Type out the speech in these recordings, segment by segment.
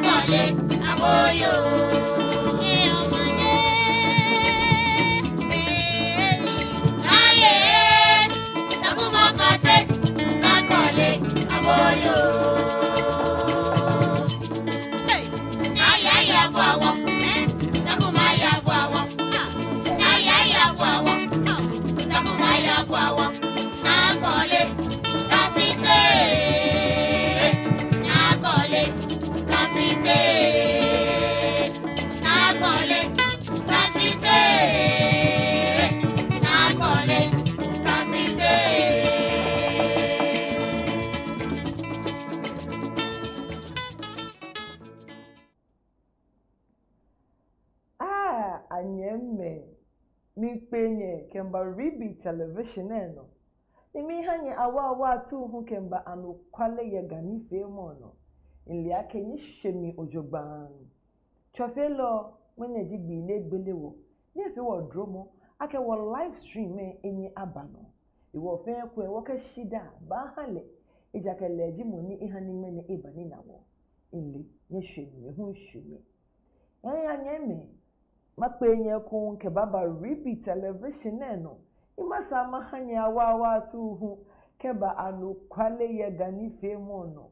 nakole aboyo anyemme mi penye kemba Reeby television eno imi hanye awa tu hu kemba anu kwale ye gani femo no ili ake ni shemi ojogban chofelo wene jigbi ile gbelewo ni efe wo dromo ake wo live stream enyi abano iwo fe ko e wo ka shida ba hale ejakele ji mo ni ihani mene ibani nawo ili ye shemi hu shemi anyemme makpenye kun ke baba Reeby television eno imasa mahanya awa tu hu keba anu kwale ye gani femo no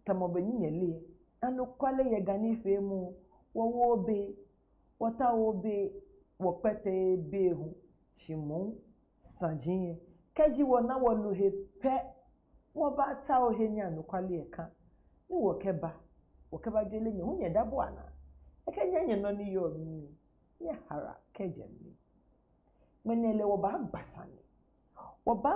tamobeni nyele anu kwale ye gani femo wo be wota obe wo pete be hu shimu sanjin keji wona wolu he pe wo ba ta o he nya anu kwale ye kan ni wo keba dele nye hu nye dabo ana ekenye no ni yo mi ya hara kejemi menele wo ba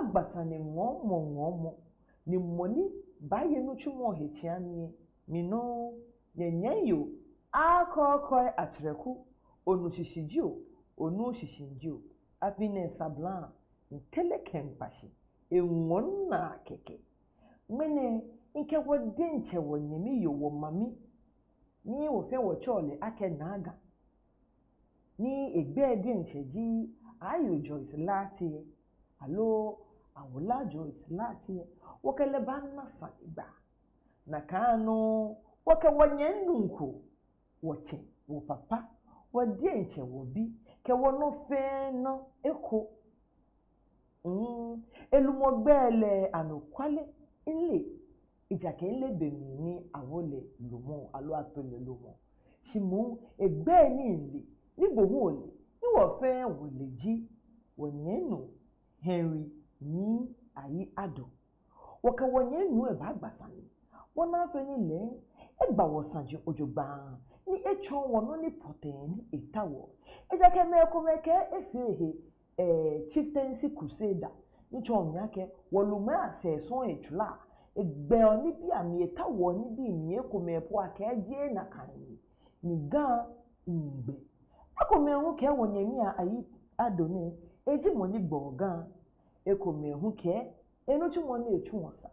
gbasane ngomo ni moni ba ye no twumo hechia ni mi no nyenyeyo akokoi atreku onu shishijio onu shishinjio happiness ablan intelligent pashi enwonna keke mene nke wodenche wonyemi yo wo mami ni wo fe wo chole ake naga ni egbe dencheji ayo Joyce lati alo awula Joyce lati wokele banna saniba na kanu woke wonyenunku woche wo papa wodenche wo bi ke wono fe no eko elumogbele anokwale ile ijake ile bemi ni awole lumo alo atole lumo shimu egbe ni ile ni bohole ni wo fe woleji wonyenu Henry ni ayi ado woka wonyenu e ba gbasani wona fe ni le egba wo sanji ojogba ni echo wono ni poten itawo ejake meko meke efehe chieftaincy crusader ni chonyake woluma aseson etula egbe oni bi ami etawo ni bi mi ekomepo akaje na kanyi ni ga ngbe ekomehu ke wonyemi ayi adoni eji moni gbogan ekomehu ke enuchi moni echu osa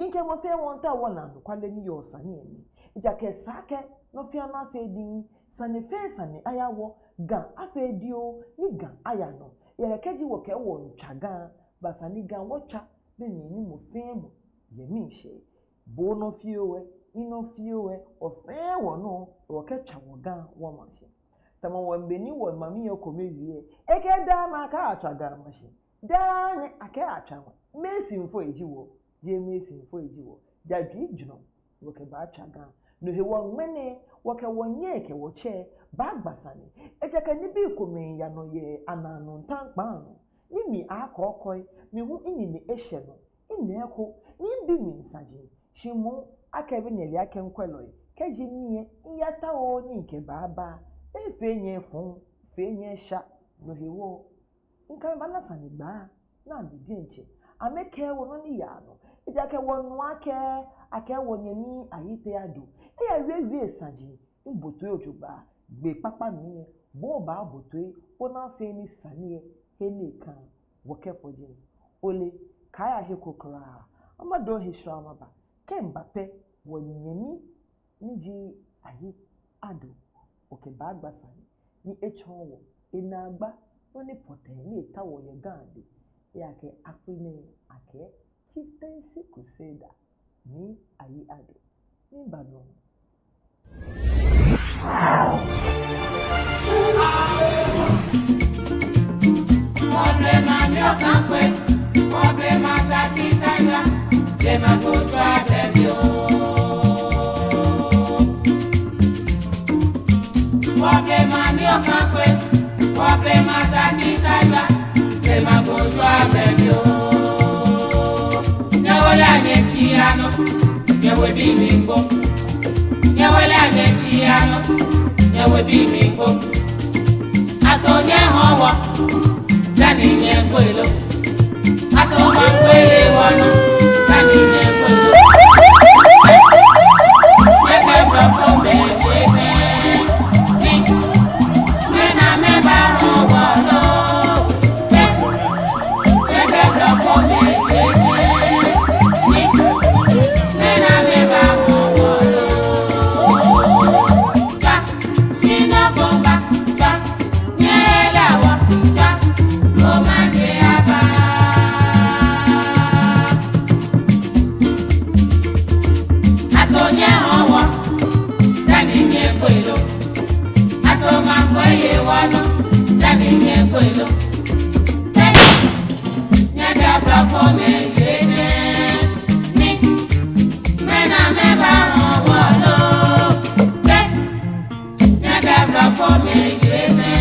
nke mo fe won ta wona kwale ni yo osa ni emi ijake sake no fi ama fe di sane fe sane ayawo ga afe dio ni ga ayano yere keji wo ke wo ntwaga basani ga wocha be ni mo fe mo yemi she bo no fiewe ino fiewe ofe wo no wo ke chawo ga wo ma she tama wo mbeni wo mami yo komewie eke da ma ka atwaga ma she da ni ake atwaga mesi mfo ejiwo je mesi mfo ejiwo jadwi juno wo ke ba atwaga no he wo mene wo ke wonye ke wo che ba gbasani ejeka ni bi komen ya no ye ananu ntankpa no ni mi akokoi mi hu ini ni ehye no ini eko ni bi mi nsaje shimu akabe neli akenkweloi keji nie iyata o ni nke baba efenye fun fenye sha no he wo nkan ba nasani gba na bi nche ameke wo no ni ya no ejaka wonu ake wonyemi ayite ado eya rewie saje mboto ojuba gbe papa mi bo ba boto ona fe ni sanie hene kan woke foje ole kaya he kokra amado hishra maba kembape wonyemi niji ayi ado oke ba gbasani ni echonwo enagba oni poten ni tawo ye gande yake afine ake chieftaincy crusader ni ayi ado ni ba no Problema mio campe, problema tatitanga, lema kutwa bebio. Problema mio campe, problema tatitanga, lema kutwa bebio. Nyawola netiano, nyawe bimbo. Nyawola netiano, nyawe bimbo. Asonye hawa. Dani nyengwelo aso makwele wano dani nyengwelo nyeke blafombe nyeke ni mena meba howalo nyeke blafombe nyeke ni mena meba howalo ta chino bomba ta nyelawa ta Komande aba Asonye hawa Dani nyekwelo Aso makweye wano Dani nyekwelo Nyaka plafome yene Ni Mena meba hawalo Nyaka plafome yene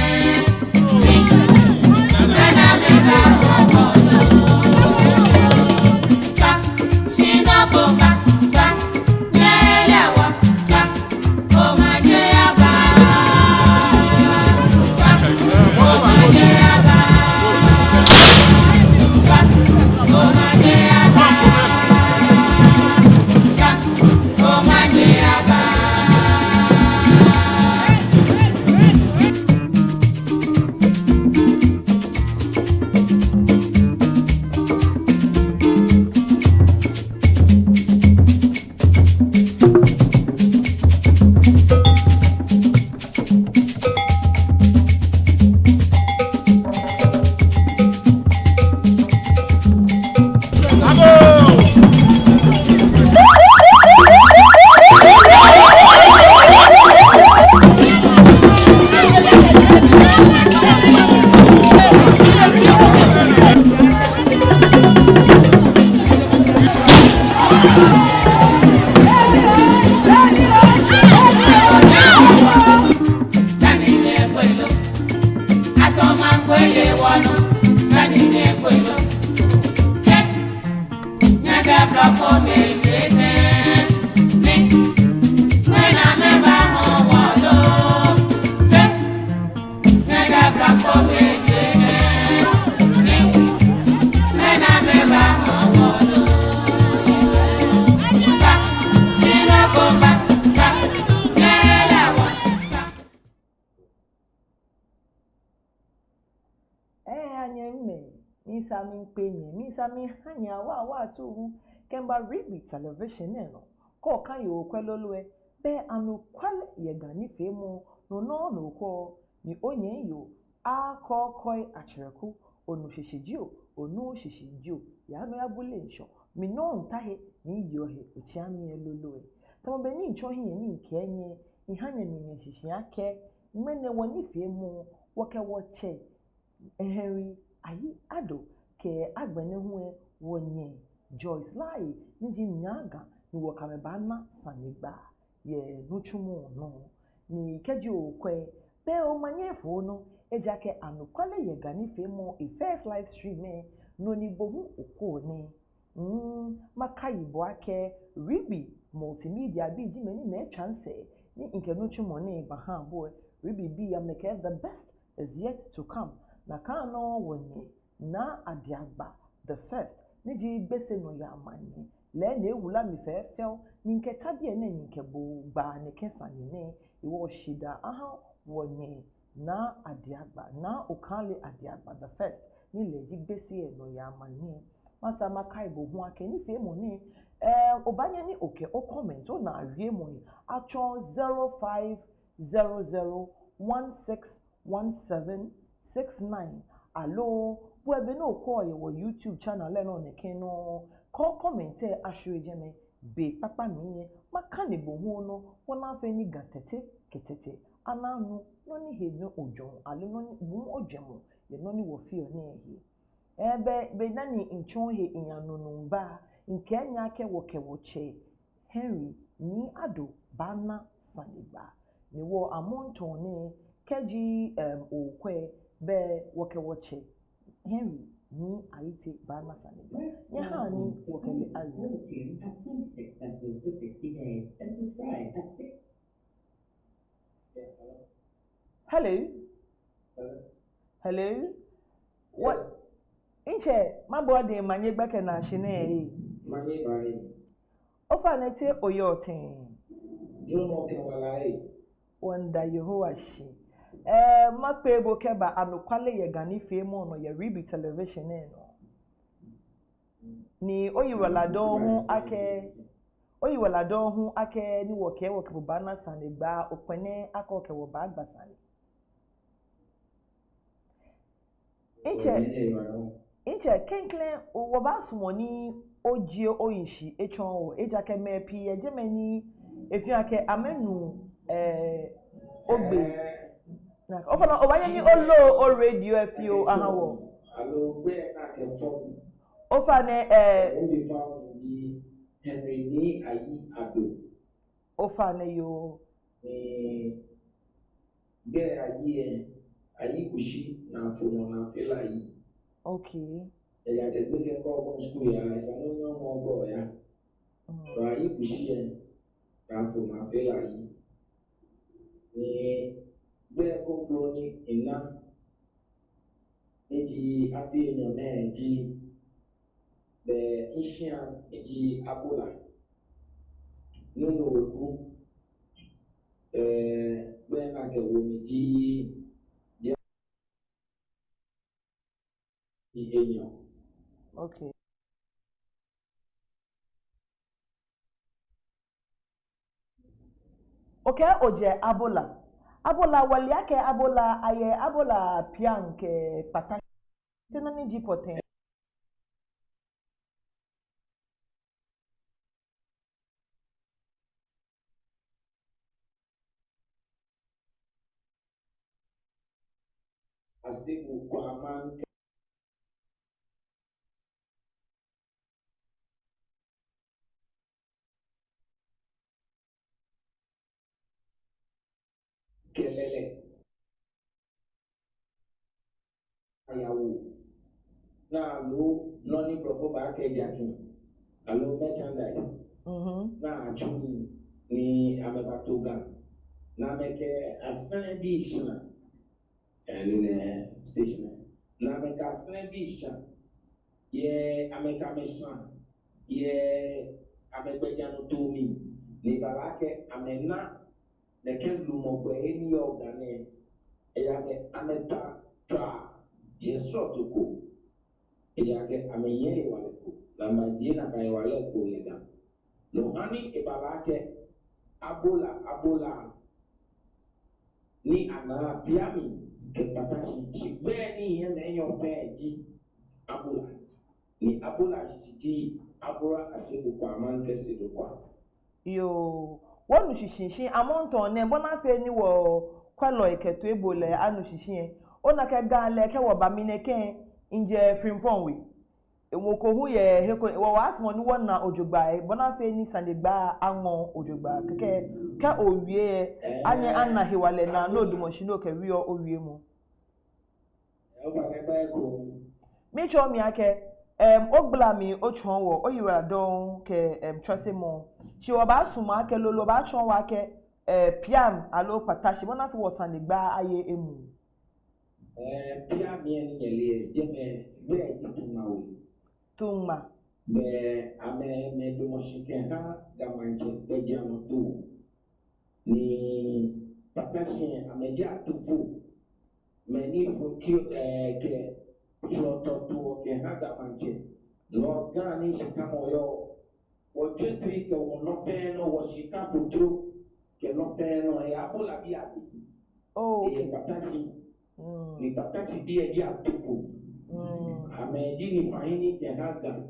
Ni Misami hanya wa tu kemba Reeby television no ko kan yo kwelolwe be anukwale ye gani femu no ko ni onye yo akokoi achereku onu shishijio onu shishijio ya no ya bulensho mi no ntahe ni yo he ochiami elolwe tamo be ni ncho he ni kenye ihanya ni shishia ke mene woni femu woke woche Henry ayi ado ke agbene huwe wonye Joyce Lai niji nyaga ni wakamebana sanigba ye nuchumu no ni keji okwe be o manyefo no ejake anukwale ye gani femo e first live stream no ni bohu okoni makayibo ake Reeby Multimedia bi jimeni me chance ni nke nuchumu ne baha boy Reeby be ameke the best is yet to come na kano wonye na adiagba the first niji gbese no ya amanye le na ewula mi fefel ni nke tabie na nke bo gba ne kesani ne iwo shida aha wonye na adiagba na okale adiagba the first ni le ji gbese no ya amanye masa makai bo hu ake ni fe mo ni obanye ni oke o comment o na awie mo ni acho 0500161769 allo webe no call your YouTube channel le no ne ken no call comment ashwe jeme be papa miye makane bohu no wona fa ni gatete ketete ananu no ni henu ojon ale no ni mu odwemo ye no ni wo fie ne ehi be na ni nchon he inyanunumba nkenya ke woche Henry ni ado bana saniba ni wo amonton ne keji okwe be woche Henry ni aite bana saniba ya ha ni wokele ayo hello hello what inche mabode manye gbeke na shine manye bai ofa nete oyotin jomo kewalai wanda yehoashi mapebo keba anokwale ye gani femo no ye Reeby television no ni oyiwala hu ake ni woke bana sane gba opene akoke wo ba gbasane inche kenkle wo ba sumoni ojie oyishi echon wo ejake mepi ejemeni efiake amenu ogbe na ofana obaye ni o radio efio ahawo alo gbe na ke fo ofane we found the Henry ni ayi ado ofane yo gbe ayi kushi na fono na fela yi okay ya ke gbe ke ko school ya isa no no mo go ya so ayi kushi na fono na fela yi ni gbe ko bro ni ina eji abi enyo na eji the Asian eji abola nínú òkú bẹ́ẹ̀ náà kẹwò méjì jẹ́ èèyàn. Okay. Okay, oje abola wali yake abola aye abola pian ke pata tena ni jipoten Asiku kwa man kelele ayawo na lo noni profo ba ke jakin alo merchandise na achuni ni amebatoga na meke asana bi shina ne station na meke asana bi shina ye ameka mesha ye amegbejano tomi ni balake amena neke lumogbe eni ogane eyake ameta tra ye sotoko eyake ameyere waleko lamba jina kai waleko yega lohani ibalake abola ni ana piami ke patashi shibeni yeme enyo peji abola ni abola shiji abora asedu kwa man kesedu kwa yo wonu shishin amonton ne bona fe ni wo kwelo iketo ebole anu shishin ona ke ganle ke wo ba mineke nje frimponwe enwoko hu ye heko wo asmo ni wona ojogba bona fe ni sandegba anwon ojogba keke ka owie anye anna hiwale na no dumoshino ke wi owie mu oba ne ba ko mi cho mi ake ogbla mi ochon wo oyiwa don ke chose mo shi wo ba suma ke lolo ba chon wa ke piam alo patashi bona fi wo sandegba aye emu piam ye ni yele jeme be itumawe tuma be ame me dumoshike ha gamanche bejano tu ni patashi ameja tufu meni fukio ke floto tu ke ha gamanche lo gani shikamoyo ojetri ke wono feno washika putru ke no feno e abola biabi okay patashi ni patashi bia ja tufu ameji ni faini ke haga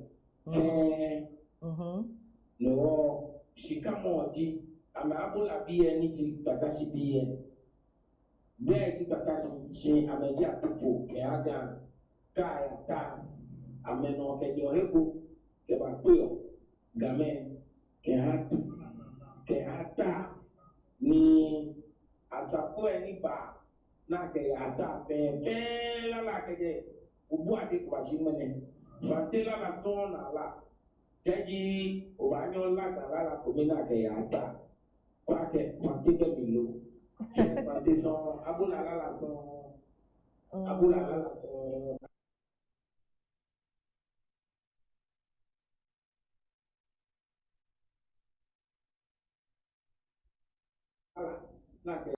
no shikamodi amabula biye ni ti patashi biye be ti patashi shi ameji atufo ke aga kaya ta ameno ke yo heko ke ba kuyo game ke hata ni asapo eni ba na ke hata pe la ke je ubu ati kwa shimene fatela la sona la jadi ubanyo la la komina ke hata kwa ke fatike bilo fati son abula la son abula la son na ke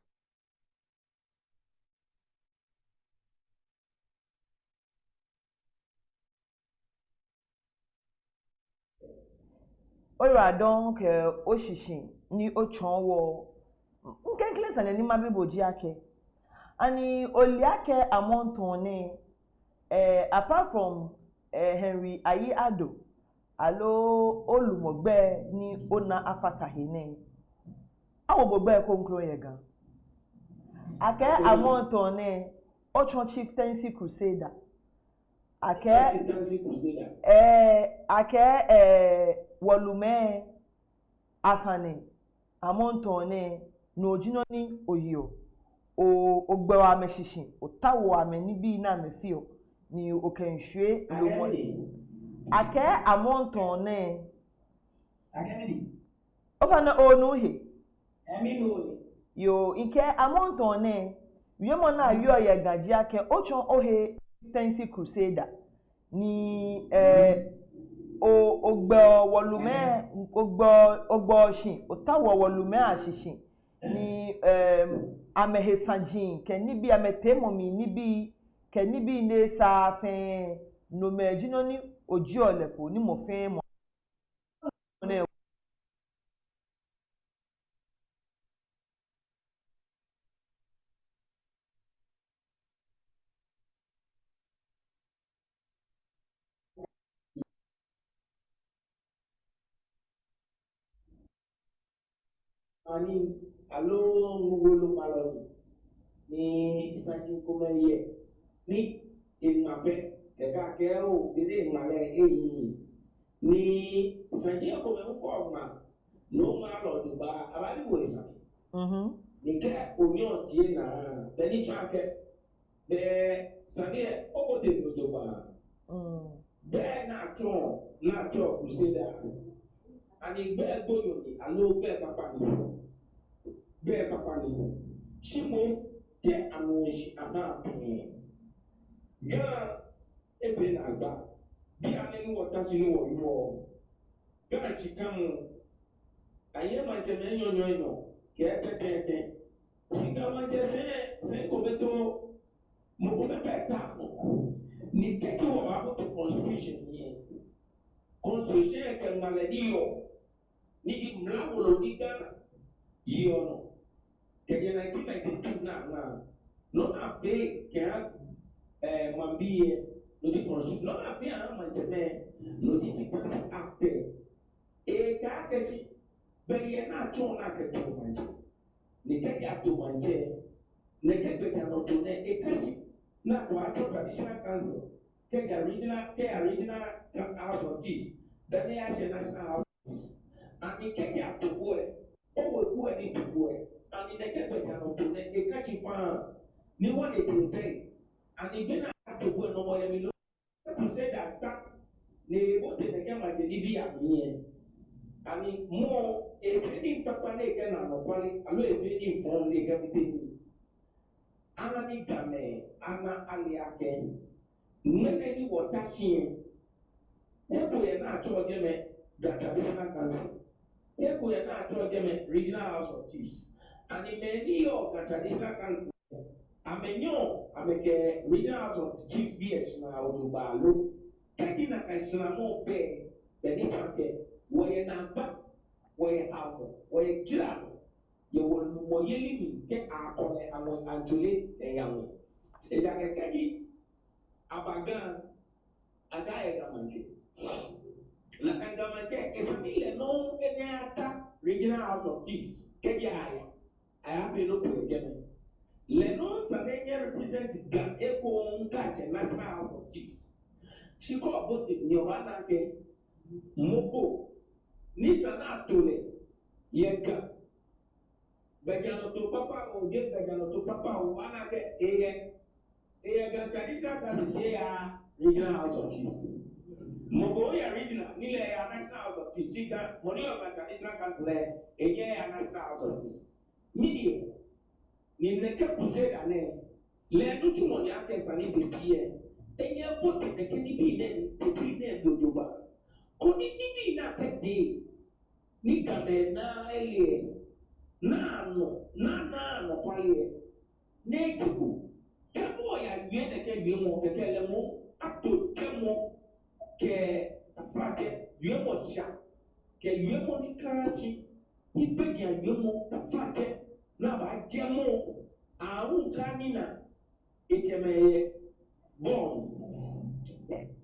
Ora donc oshishin ni ochonwo nkenkle sana ni mabiboji ake ani oliake amontone apart from Henry Ayi Ado alo olumogbe ni ona afatahine awo gbogbo konkro yega ake amontone ochon chieftaincy crusader ake wolume asane amontone no jinoni oyo ogbewa ameshishin otawo ame nibi na mefio ni okenhwe lomo ake amontone ofana onuhe yo ike amontone yemo na yo ye gaji ake ochon ohe tensi crusader ni ogbo wolume ogbo shin otawo wolume ashishin ni amehesajin ke nibi ametemomi nibi ke nibi ne sa fen no mejino ni oji olepo ni mo fen mo ne ani alo ngolo maloni ni sanji komeye ni imape ka kero dede male ni sanji ko me ko ma no malo duba abali wo isami ni ke onyo tie na teni chake be sanie obote nojoba be na cho crusader ani be boyo ni alo be papa ni shimo te amoji aha ga ebe na agba bi ane wota sinu wo yo ga chikamu aye manje me nyonyo ke tete chika manje se ko beto mo ko beta ni keki wo ba to constitution ni constitution ke maladio ni di mlango lo diga yono ke 1992 na no na be ke mambie no di constitution no na be a manje no di tikati acte e ka ke si bɛyɛ n'atɔ n'akɛtɔ manje ne kɛ yɛ ato manje ne kɛ bɛtɛ n'ɔtɔ ne ekasi n'akɔ atɔ traditional council kɛ regional house of chiefs bɛne yɛ national house of chiefs ani kɛ yɛ ato boɛ ɔwɔ boɛ ne to boɛ ani ne kɛ bɛtɛ n'ɔtɔ ne ekasi paa ne wɔn ne ti bɛn ani bɛ na ato boɛ n'ɔmɔ yɛ mi lo to say that start ne o te ne kɛ manje ni bi a mi yɛ. Ani mo efeni papa ne ke na no kwali alo efeni fon ne ke biteni ana ni game ana ali ake nene ni wotashin eko ye na acho geme the traditional council eko ye na acho geme regional house of chiefs ani many of the traditional council amenyo ameke regional house of chiefs bs na odubalo keki na kaisina mo be ni pake woye na ba woye amo woye jirano ye wonu moye limi ke akore amo anjole eyawo eda kekegi abaga agaye gamanje la kangamanje check is a million no regional house of chiefs. I have been looking at Lenon Sanenya represent Gan Echo Catch and National House of Chiefs. She called both in Yovana Moko Nisana Tole Yeka Begano to Papa or get Begano to Papa or Wanake Ega traditional Cassia regional house of chiefs. Mogoya regional, Nile national house of chiefs. Sika, Monio traditional council, a national house of chiefs. Media, Nineka Crusade and then Lendu to Moniaka Sani Pipier, and you put the Kenny B name, the pre name Dojuba. Could it be not that day? Nika na elie, no, qualie, native. Kemo ya yene ke biemo ke lemo ato kemo ke afate biemo cha ke biemo ni karachi ipeja biemo afate na ba jemo aun kanina itemeye bon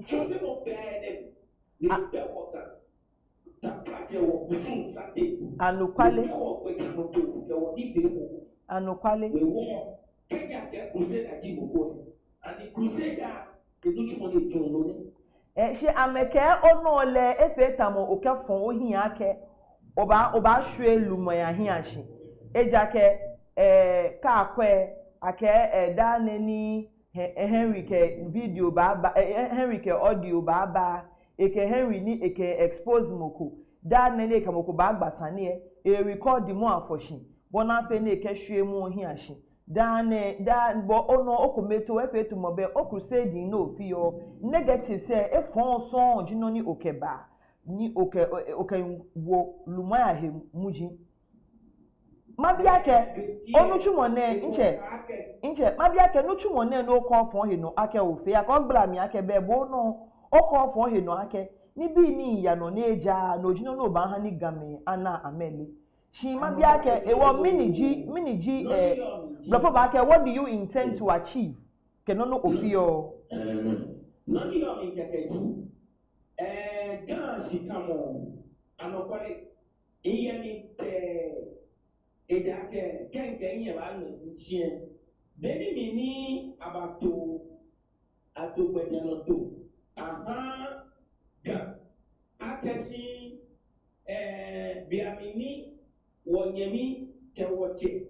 so se mo pede ni pe wota tapate wo busun sate Anukwale wo pe kamo to ke wo ni biemo Anukwale Kenya ke crusade ajiboko and the crusader the do chumoni tunno she ameke ono le efe tamo okafon ohia ake oba hwe lumo ya hiashi ejake ka akwe ake da nani Henry ke video baba Henry ke audio baba eke Henry ni eke expose moko da nani ke moko ba gbasane record mo afoshin bona fe na eke hwe mu ohiashi dan bo ono okometo efetu mobe o crusade no fi yo negative say e fon son jino ni okeba ni oke wo lumaya he muji mabiake onu chumone nche mabiake no chumone no kon fon he no ake ofe aka gbra mi ake be bo no o kon fon he no ake ni bi ni ya no na eja no jino no ba ha ni game ana amele she mabiake ewo miniji before back what do you intend to achieve kenono ofio nani yo mi kekeju gan si kamo anokole iye ni edake kenke yin ba no nchie deni mi ni abato atopejano to aha gan akesi biamini wonyemi kewoche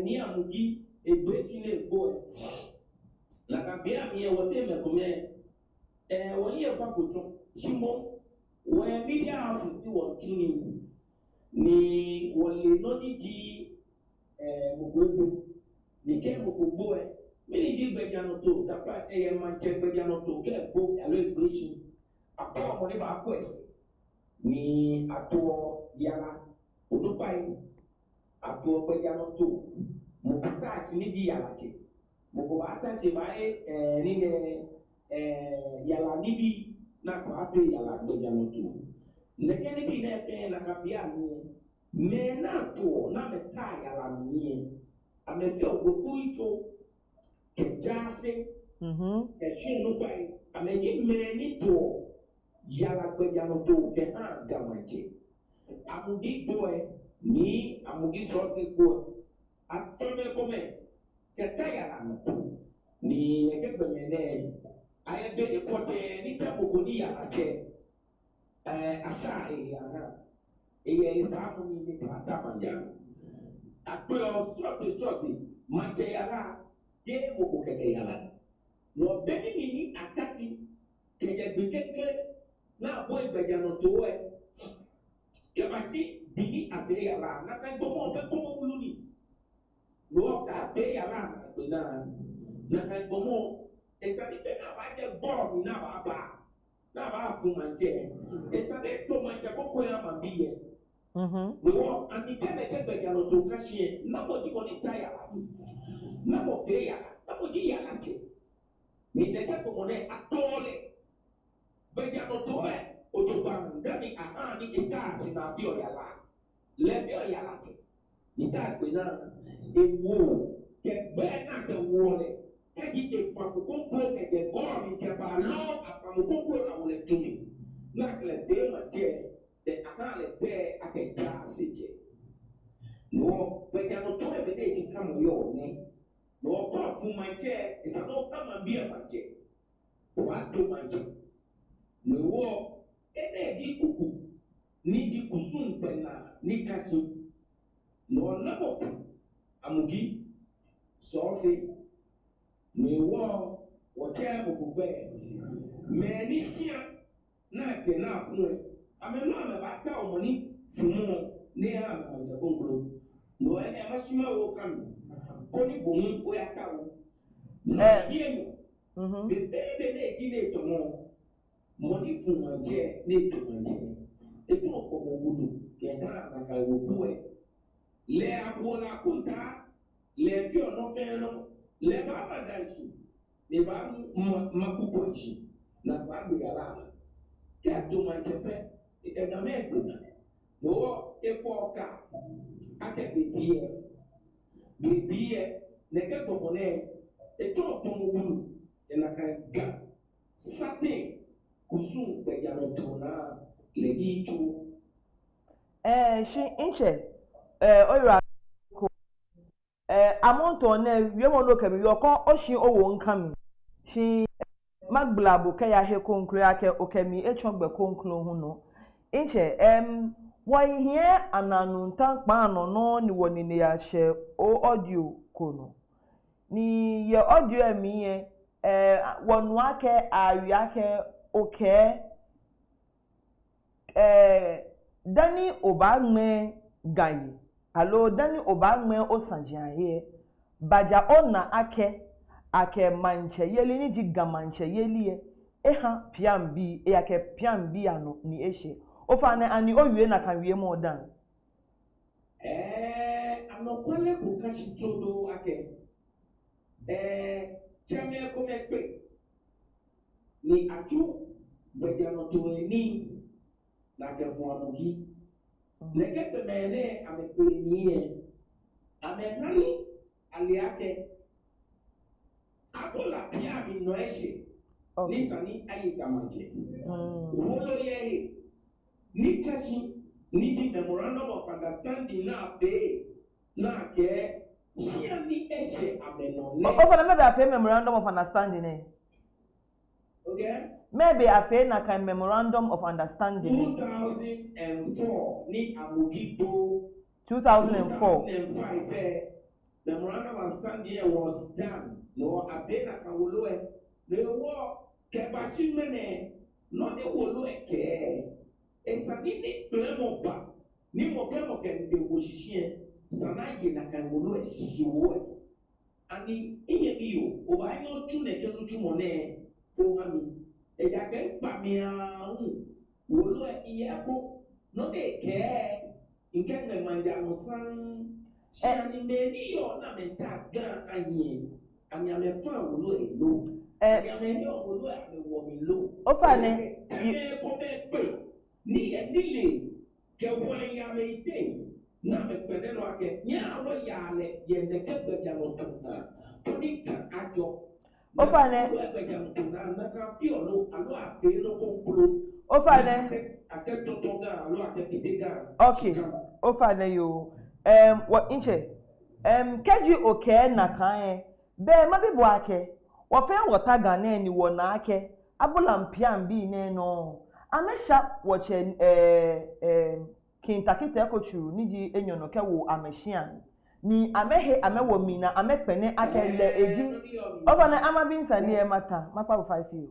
ni amugi egbesile go la kabia mi wote me come won ye pa koto simo when media houses ni won kini ni wole no ni ji mugogo ni ke mugogo mi ni ji gbejano to tapa ye ma je gbejano to ke go alo egbesi apo mo ni ba quest ni ato yala odupai ato gbejano to mo pata ni di yala che mo ata se bae ni ne yala nibi na ko afi yala gbejano to neke ni bi na fe na kapia ni me na to na me ta yala ni ame fe ogoku icho ke jase ke chinu pai ame ji me ni to yala gbejano to ke ha gamache amugi boy ni amugi sosi boy atome come ketayala ni nekebe mene aye beni pote ni tabuko ni yalache asa yana eye isamu ni ni pata manja akpeo sote manje yala je moko keke yala no beni ni atati keye bikeke na boy bejano towe yamasi bini abe yala na kan bomo be bomo uluni no ka be yala na pe na kan bomo esani be na ba je bomb na ba fu manje esani to manje boko ya mambiye no ani kene ke be yala to kashie na mo di moni taya na mo be yala na mo di yala che ni de ke bomo ne atole be yala to ojoban dani aha ni ika sina bio yala le bio yala che ita pe na ewo ke be na ke wo le ke di e fa ko ko ke de go mi ke ba lo apa mo ko na wo le tumi na le de ma je de aka le be aka ja se je no be ja no to e be de si kam yo ne no ko fu ma je isa no kama bia ma je wa do ma je no wo ene di kuku ni di kusun pena ni kasu no nabo amugi sofi ni wo wote bubube me ni hia na te na ko ame no ame bata omoni fumu ne ha ma je konklo no ene amashima wo kan ko ni bomu o ya ka wo no die no be ne ti ne to mo moni fumu je ne to mo je e to ko mo wudu ke ha na ka wo buwe le abola kunta le fi ono feno le baba dansu le ba makukonchi na ba gbe ala ke to man chepe e na me gbe no e foka ake bibie ne ke to mone e to to mo wulu e na ka ga sate kusun be jano to na le di chu shi inche oyra ko amonto na wiemo no kami yoko oshi owo nkami shi magblabo ke ya he konklo ake okami echogbe konklo hu no inche wo hie ananu ntan pa no no ni woni ne ya she o audio kono ni ye audio emiye wonu ake awi ake oke dani obagme gayi alo dani obagme osanjiaye baja ona ake manche yeli ni jiga manche yeli eha piambi ake piambi ano ni eshe ofane ani owie na kan wie mo dan anokwale ko kashi todo ake chame ko mekpe ni aju bejano to ni na ke fuanugi leke pe mene amekpe ni amenani aliake abola piami no eshe ni sani ayi kamaje wolo ye ni kashi ni di memorandum of understanding na be na ke shia ni eshe amenone ofana maybe a memorandum of understanding okay maybe a na kan memorandum of understanding 2004 ni amugibo 2004 2005 memorandum of understanding was done no abena kawoloe no wo kebashi mene no de wolo eke esani ni plemo ba ni mo plemo ken de woshishie sana ye na kan wolo e shiwo ani iye biyo oba yo tune ke no tumo ne o hami e ja ke pa mi wolo e iye ko no de ke nke me manja no san shani me ni yo na me ta ga anyi ani ame fa wolo e lo ani ame yo wolo e ame wo mi lo ofane me ko me pe ni e nile ke wa ya me ite na me pede no ake nya wo ya le ye ne ke gbeja no tuna toni ka ajo ofane wo gbeja no tuna na ka fi olo alo afi no konklo ofane ake toto ga alo ake pidega okay ofane yo what inche keji oke na kan be ma bibo ake wo fe wota gane ni wo na ake abula mpiam bi ne no amesha wo che kintakite ekochuru niji enyono ke wo amehia ni amehe amewo mi na amepene akele eji ofane amabinsa ni mata mapa 5 years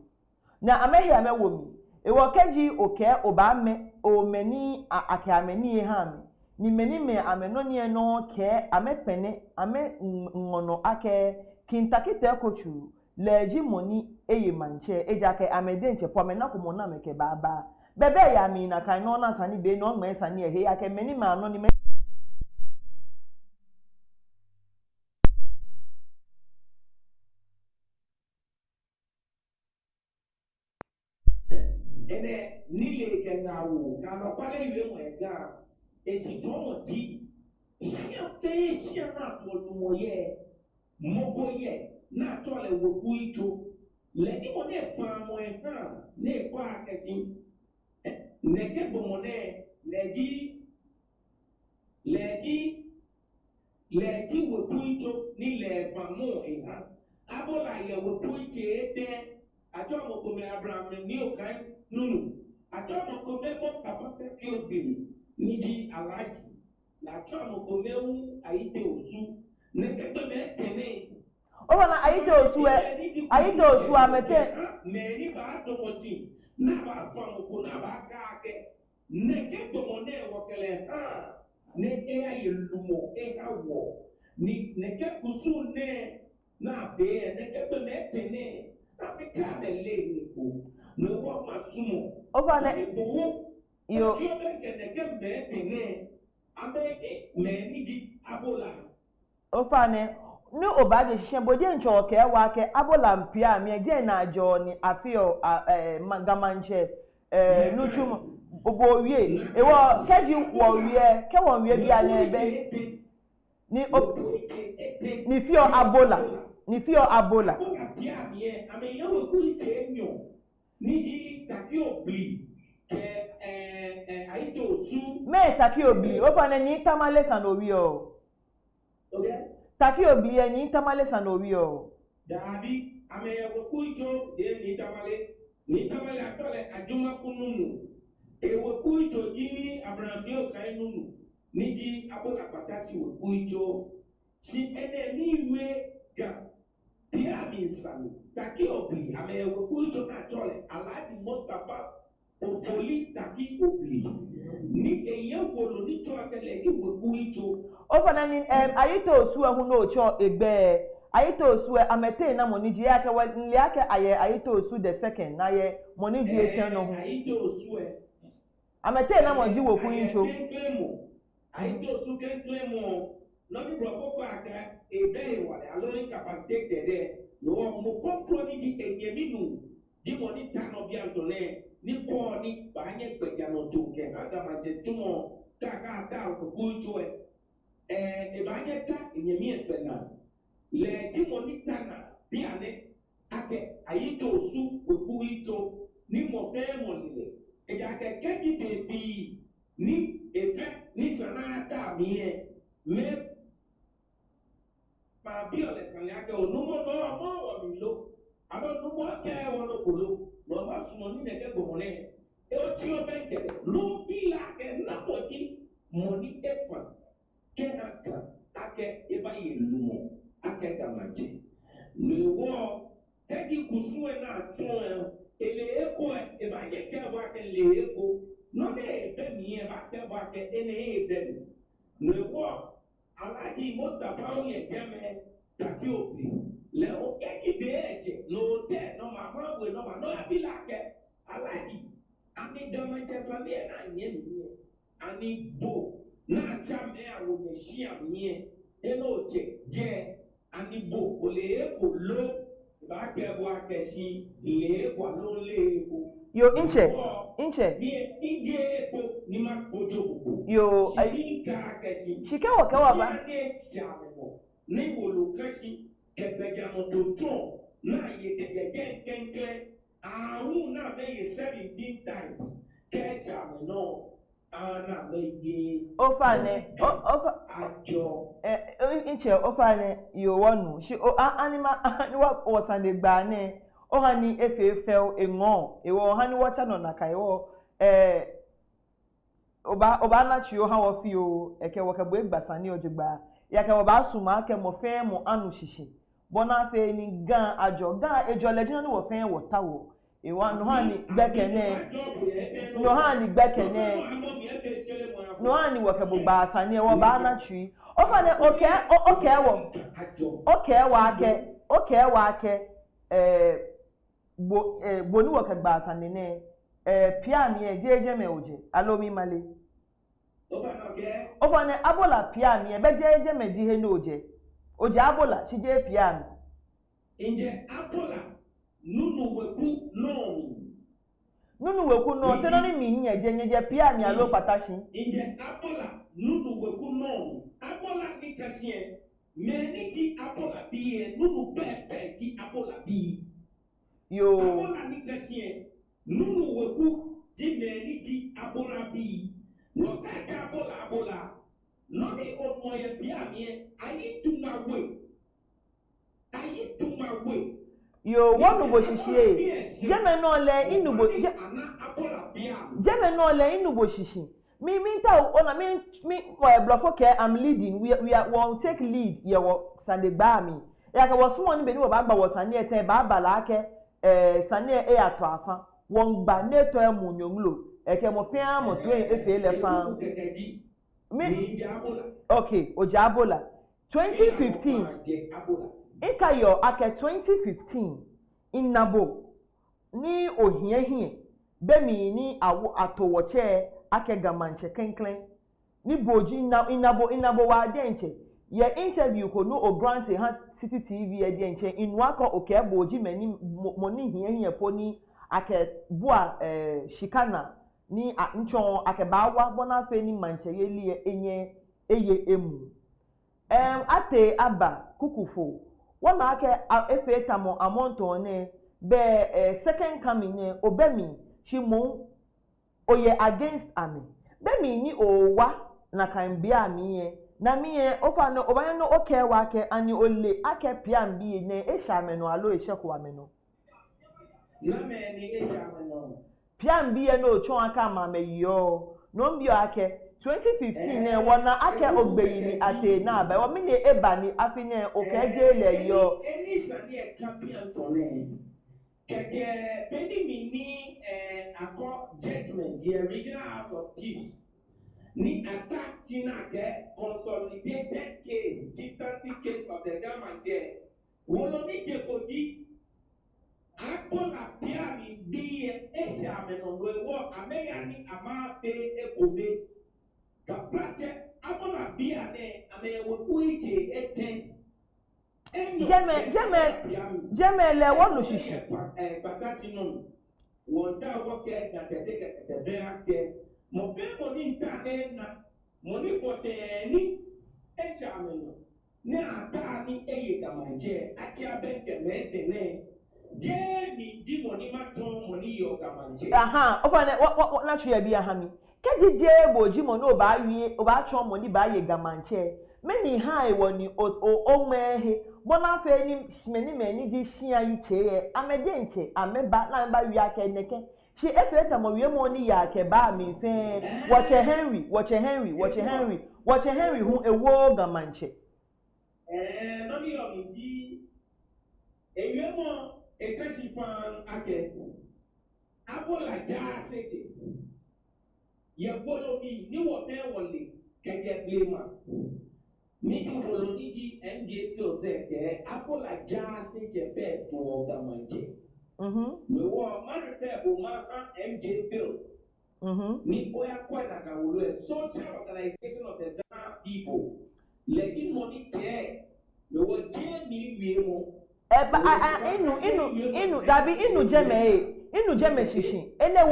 na amehe amewo mi ewo keji oke obame omeni ake ameni ha mi ni meni me amenoni no ke amepene ame ngono ake kintakite ekochuru leji moni eye manche ejake amedenche po amena ko mona meke baba bebe ya mi na kan no na sani be no ngme sani ehe ya ke meni ma no ni ene nile ke ngawo ka no pale ywe mo ega esi tomo ti sia fe sia na to lumo ye mogo ye na to le wo ku ito le di mo ne fa mo e ha ne kwa aketi neke bomone leji wepuito ni le famu ina abola ye wepuite de ajomo kome Abraham ni okan nunu ajomo kome mo kapata kiobi niji alaji na ajomo kome wu aite osu neke beme tene Ona ayite osu amete meri ba domoti na ba famu ko na ba kaake neke bomone wokele ha ne eya yelumo eka wo ni neke kusu ne na be neke be metene na be ka be le ni ko no wo masumo Ovane yo tio be neke metene amete meniji abola ofane ni obaje hye boje ncho ke wa ke abola mpia mi je na ajo ni afio magamanche nuchum obo wie ewo keji wo wie ke won wie bia na ebe ni fio abola pia mi ame yawo kurite enyo niji takio bli ke aito su me taki obli ofane ni tamale sanowi o okay taki obli ni tamale sanowi o dabi ame yawo kurito de ni tamale atole ajuma kununu ewo kurito ji Abraham dio kainunu niji abola patasi wo kurito si ene niwe ga pia minsani taki obli ame yawo kurito na atole aladi Mustafa ofoli taki obli ni eyewolo ni to akele ji wo kurito ofana ni ayito osu ehu no ocho egbe ayito osu amete na moniji yake nli yake ayito osu the second na ye moniji eten no hu ayito osu amete na monji wo kuncho ayito osu kenklemo no bi propoko aka ebe wale alo incapacitated there no mo kontro ni di enyeminu di moni tano bi antone ni ko ni banye gbeja no to ke aga ma je tumo ka ko kuncho ebanye ta enyemi espena le di moni tana bi ane ake ayito osu oku ito ni mo fe mo nile eja ke keji de bi ni efe ni sana ta mi me ma bi ole san ya ke onumo no mo wa mi lo ado numo ke wono kolo no ma sumo ni ne ke gomone e o ti o benke no bi la ke na poti moni efa ke ake eba yelumo ake gamaje lewo tegi kusue na atun ele eko eba ye ke wa ke le eko no ne be mi e ba ke wa ke ene e be lewo alaji Mustafa o ye jeme taki obi le o ke ki be eje no te no mama we no ma no abila ke alaji ani gamaje sane na nye mi ani bo na chame awo ye shi amie eno je anibo ole ko lo ba ke bo akeshi le ko lo le ko yo inche ni inje ko ni ma kojo ko yo ni ka akeshi shike wo ka wa ba ne jamemo ni wo lo kashi ke be jamo to to na ye ke kenkle ahun na be ye 17 times ke jameno ana meje ofane ajo inche ofane yo wonu shi anima anwa wasande gba ne o hani efefel enwo ewo hani wacha no na kai wo oba na chiyo ha wo fi o eke wo ka bo egbasani ojigba ya ke wo ba suma ke mo fe mo anu shishi bona fe ni gan ajo gan ejo lejina ni wo fe wo tawo ewa no hani gbekene no hani gbekene no ani wo ke bo gba asani e wo ba na chi o fa ne okay wa ke bo ni wo ke gba asani ne pia mi e jeje me oje alomi male o fa ne abola pia mi e be jeje me di he no oje abola chi je pia mi inje abola nunu weku no te no ni mi nye je pia mi alo patashi inje abola nunu weku no abola ni kashie me ni ti abola bi nunu pepe ti abola bi yo abola ni kashie nunu weku Jimmy di abola bi. No kaka abola. No me omoye piamie. I to my way. Yo wonu bo shishie. Jeme no le inubo Jeme no le inubo shishi. Me ta ona me blofo ke I'm leading. We won't take lead ye wo Sunday ba mi. Ya ka wo sumo ni be ni wo ba gba wo Sunday ten ba la ke Sunday e ato afa. Won gba neto e munyomlo. Eke mo fia mo to efe le fa. Me okay, ojabola 2015 Ikayo ake 2015 inabo ni ohiehie bemi ni awo atowoche ake gamanche kenklen ni boji inabo wa denche ye interview ko no o grant ha City TV e denche inwako oke boji meni moni hiehie poni ake bua shikana ni nchon ake bawa bona fe ni manche yeli enye eye emu ate aba kukufo wana ake efe tamo amonto ne be second coming ne obemi chimu oye against ami bemi ni owa na kan bia miye na miye ofa no obanya no okay wa ke ani ole ake piam bi ne esha me no alo esheko ame no na me ni esha me no piam bi no ochon aka ma me yo no mbio ake 2015 ne wana ake ogbeyini ate na ba wo mini eba ni afine okeje le yo eni sani e champion tone keke beni mini akọ judgment the original house of chiefs ni attack tina ke consolidated case dictative case of the government je wolo ni jekoti akola piani bi esha menowe wo ameya ni ama pe ekobe Kaprache abola bia ne ame wo kuije eten Jeme le wonu shishi patati non wonda wo ke na tete be ake mo be mo ni ntane na mo ni poteni ejameno ne ata ni eye gamanje ati abenke metene je ni di mo ni maton mo ni yo gamanje aha ofa na twa bia ha mi kejije boji mo no ba wi o ba chon mo ni ba ye gamanche meni ha woni o mehe bona fe ni meni ji hia yi che amede nche ameba na ba wi aka neke she efeta mo wi mo ni ya ke ba mi fe watch Henry hu ewo gamanche no mi o mi di ewe mo ekashi fan ake abola ja sete ye follow me ni wo pe wole keke blema mi ti follow ni di MJ to se ke abola ja sete pe to gamanje me wo ma repair bo ma MJ Fields ni oya kwa na ka wo social organization of the Ghana people letting money care me wo je mi wi mo inu dabi inu jeme shishi ene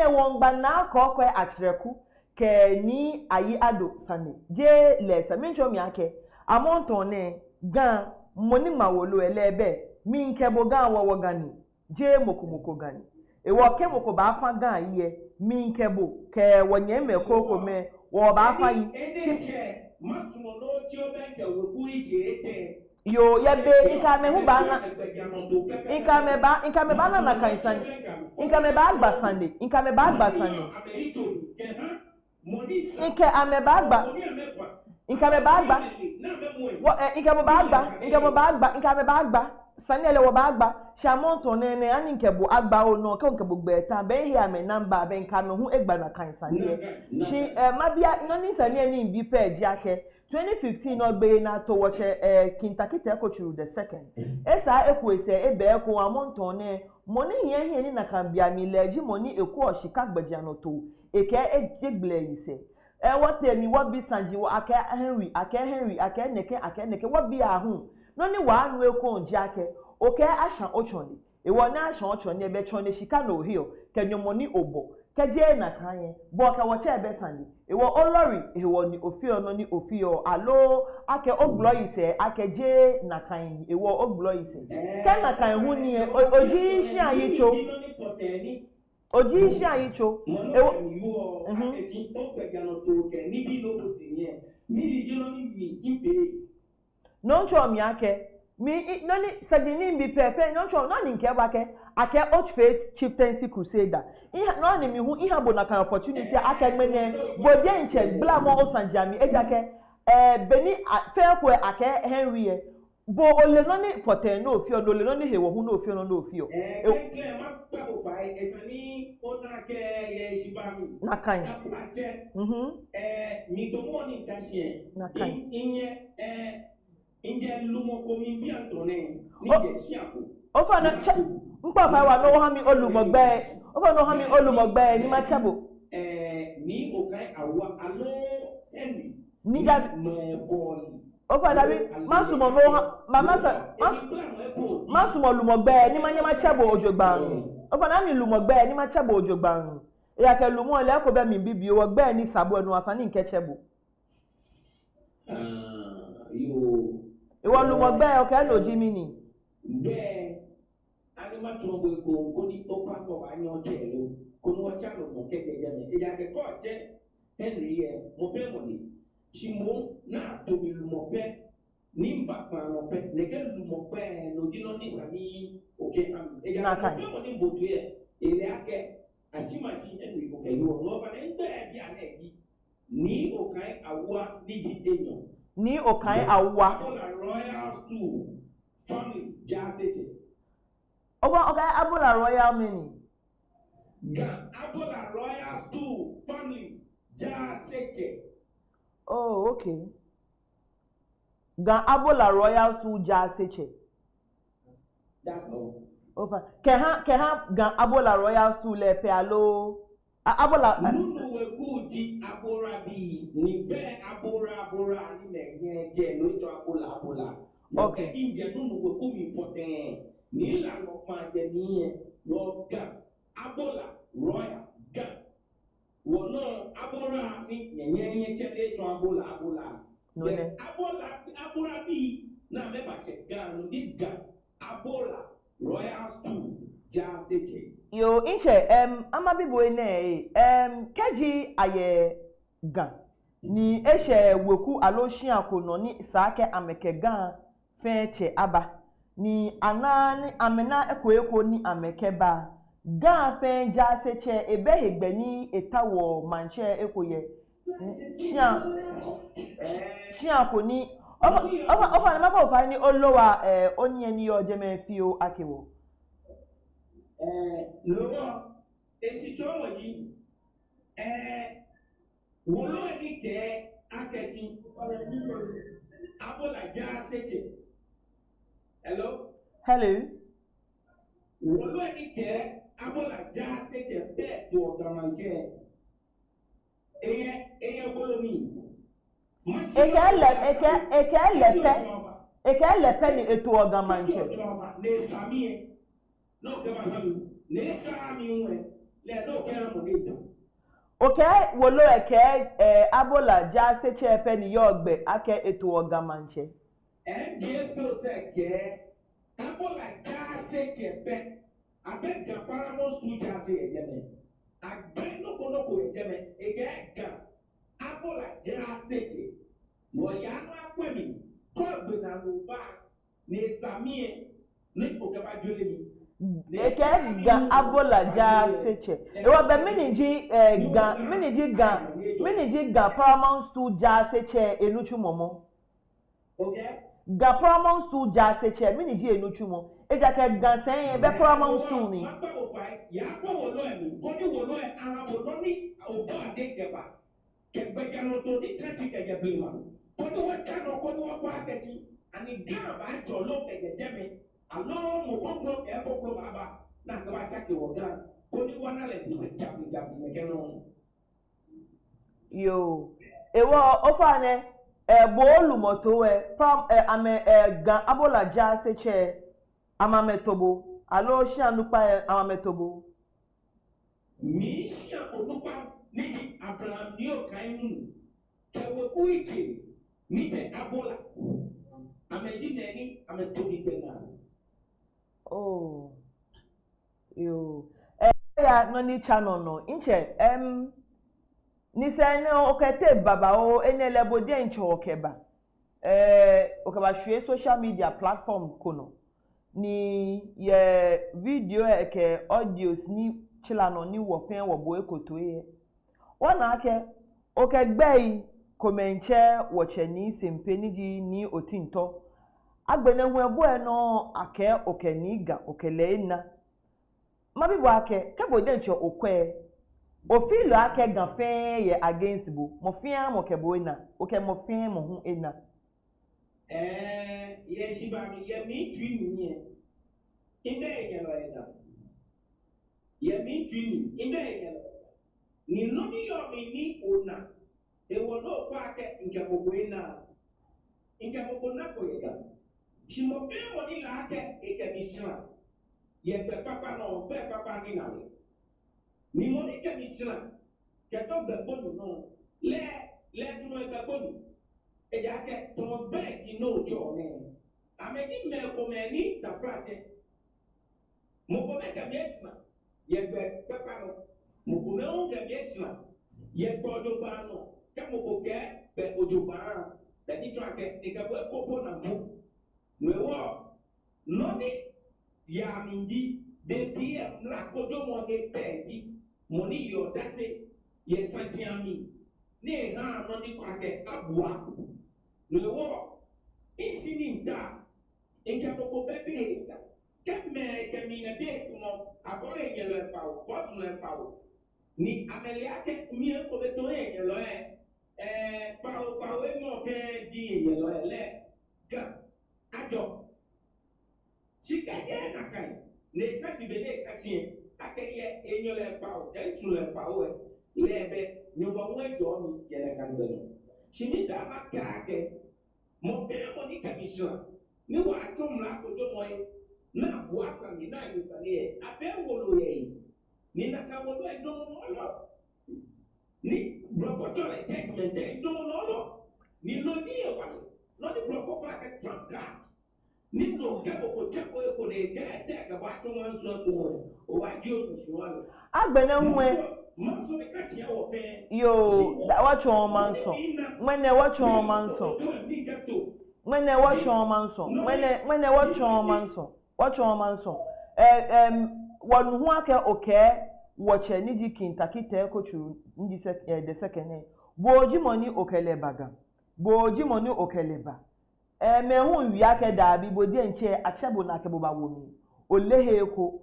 wongba na akokwe atreku ke ni ayi ado sane je lesa mincho mi ake amonton ne gan moni mawolo elebe mi nkebo gan wo gani je mokomoko gani ewo ke moko ba fa gan ye mi nkebo ke wonye mekoko me wo ba fa yi masumo no ti o benke wo ku ije ete yo yebe ikame hu bana ikame bana na kansani ikame ba agba sande ike ameba agba sanele wo ba agba shamonto nene ani nkebo agba ono ke nkebo gbeta be hi ame namba be nkame hu egba na kansani shi mabia ngani sani ni bi page yake 2015 no gbe na to watch kintakite kochuru the second esa ekwese ebe ekwo amonto ne moni hie ni na kambia mi leji moni ekwo oshika gbajia no to eke ejegle yise what me what be sanji wo ake neke what be ahun no ni wa anu ekwo nji ake oke ashan ochoni ewo na ashan ochoni ebe choni shika no hio kenyomoni obo keje na kanye bo ka wacha ebe sandi ewo olori ewo ni ofio no ni ofio alo ake oglo ise ake je na kanye ewo oglo ise ke na kan hu ni oji shi ayi cho Oji shi ayicho. Ewo you aketi o pejano to ke ni bi no bo tinye. Mi di no ni ipe. No ncho mi ake. Mi no ni sadini bi pepe no ncho no ni nke bake. Ake Ochfe Chieftaincy Crusader. No ni mi hu iha bo na kan opportunity ake mene bodie nche bla mo osanjami ejake beni fekwe ake Henry bo ole no ni poten no ofio no ole no ni hewo hu no ofio no ofio Clear ma pabo bai esani ona ke ye shibami na kan mi tomo ni kashie na kan inje lumo komi bi antone ni je siapo o fa na mpa fa wa no ha mi olumogbe o fa no ha mi olumogbe ni ma chabo ni okai awa alo Henry ni ga o fa dabi masumo no masumo lumogbe ni ma nyama chabo ojogban o fa na mi lumogbe ni ma chabo ojogban e ya ke lumo le ko be mi bibi o gbe ni sabo enu asani nke chebo yo iwo lumogbe o ke no jimini be anima trombo ko ni to pa ko ba nyo chelo ko no cha no mo ke me e ya ke ko je Henry e mo pe mo ni chimo na to bi mo pe ni mba pa no pe ne ke lu mo pe no di no ni sani o ke am e ya ko pe mo ni botu e ele ake achima chi Henry ko ke yo no ba ne nte bi ana e ni o kai awa ni ji enyo ni o kai awa Royal School family jasete okay Abola Royal mini Abola Royal School family jasete oh okay Abola Royal School jasete that's all over ke ha Abola Royal School le pe alo Abola nunu we kuji abora bi ni be abora ni menye je no to abola okay inje nunu we ku mi poten ni la no pa je ni no ga abola royal ga wono abora ni nyenye che le to abola no ne abora bi na me ba che ga no di ga abola Royal School jasete yo inche amabibo ene keji aye gan ni eshe weku aloshin akono ni saake ameke gan feche aba ni anani amena eko ni ameke ba gan fe jaseche ebe hegbe ni etawo manche ekoye shian ko ni ofa na mako fa ni olowa onye ni yo jeme fi o akewo lọ́wọ́ èsì tí ó wọ̀ yìí wọ́n lọ́wọ́ ní kẹ́ akẹ́sí abọ́làjá ṣètè hello wọ́n lọ́wọ́ ní kẹ́ abọ́làjá ṣètè bẹ́ẹ̀ tó ọ̀gàmàjẹ́ ẹ̀yẹ wọ́lọ́mì. eke lepe ni ètò ọ̀gàmàjẹ́. No kama hamu nesa miwe le no kama mugeza okay wolo eke Abola ja seche pe ni yogbe ake eto ogamanche nje protect Abola ja seche pe abega paramo stuja se ejeme agbe no ko ejeme ege Abola ja seche mo ya no akwemi ko gbe na lo ba ni samie ni ko kaba jole mi eke ga Abola ja seche ewa be miniji ga Paramount School ja seche enuchu momo okay ga Paramount School ja seche miniji enuchu mo eja ke ga sen be Paramount School ni ya ko wo lo emi ko ni wo lo e ara bo lo ni o ba de geba ke gbe ja lo to ni kati ke je bi ma ko ni wa ka no ko ni wa kwa kati ani ga ba jo lo ke je jeme alo mo kontrol e ko pro baba na ka ba chake wo ga ko ni wana le ti jabi ne ke no yo ewo ofane bo olumoto we from ame ga Abola ja seche amametobo alo shi anupa amametobo mi shi anupa ni Abraham ni o kan mu ke wo ku ije ni te Abola ameji neni ametobi pena oh yo ya no ni channel no inche ni se ne okete baba o enele bodi nche okeba okeba hwe social media platform kono ni ye video eke audios ni chilano ni wo pen wo bo ekoto ye wona ake okegbei komenche wo cheni sempe ni ji ni otinto agbene hu ebo no ake okeniga okele na mabibo ake kebo de nche okwe ofilo ake gafe ye against bo mo fia mo kebo na oke mo fia mo hu ena ye shiba mi ye mi twi mi ye inde ye lo ena ye mi twi mi inde ye lo ni no mi yo mi ni ona e wo no kwa ake nke bobo na ko ye ga shimo pe mo ni la ake e ke mi shra ye pe papa no pe papa ni na le ni mo ni ke mi shra ke to be bonu no le sumo e be bonu e ja ke to be ti no jo ne amedi me ko me ni ta prate mo ko me ke mi shra ye pe papa no mo ko me on ke mi shra ye ko jo ba no ke mo ko ke be ojo ba be ni tra ke ni ke bo ko bo na mo we wo no ni ya minji de PM la kojo mo ke peji moni yo dase ye santiami ne ha no ni kwake abua no wo isini nda nke boko bebe ga kemi na be mo abore nyelo pawo botu le pawo ni ameliake mi ko beto nyelo pawo mo ke di nyelo le ga ajo chikaye nakai ne kati be ne kati akeye enyole pawo entule pawo lebe nyumba mwejo mi yele kanbelo chimita makake mo fe mo ni kamisha ni wa tumla ko to moye na buaka ni na yusanie abe wolo ye ni na ka wolo e do mo lo ni brokoto le statement e do mo lo ni lodi e wale no ni broko pa ka tanka ni no gabo ko chako ko ne gete ka ba to man so ko o wa ji o so wale agbene nwe manso me ka tia wo pe yo wacho manso mwene wacho manso mwene wacho manso mwene wacho manso wonu hu ake oke woche ni di kintakite kochu ndi de sekene boji moni okele baga boji moni okele ba me hu wi ake da bi bodi enche achebo na akebo ba womi olehe ko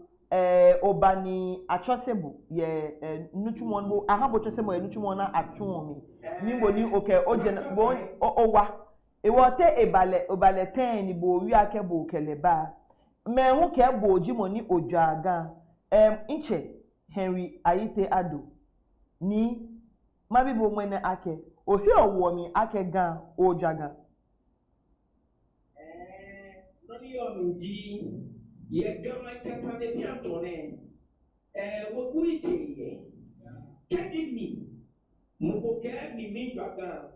obani achosebu ye nutumon bo ahabo chosebo ye nutumon na atwomi nimbo ni oke oje bo owa ewote obale ten ni bo wi ake bo keleba me hu ke boji moni ojaga inche Henry Ayite Ado ni mabibo mwene ake ohi owomi ake ga ojaga noni yo minji ye gama chasa de biantone wo kuite ye kadimi mo ke mi mi baga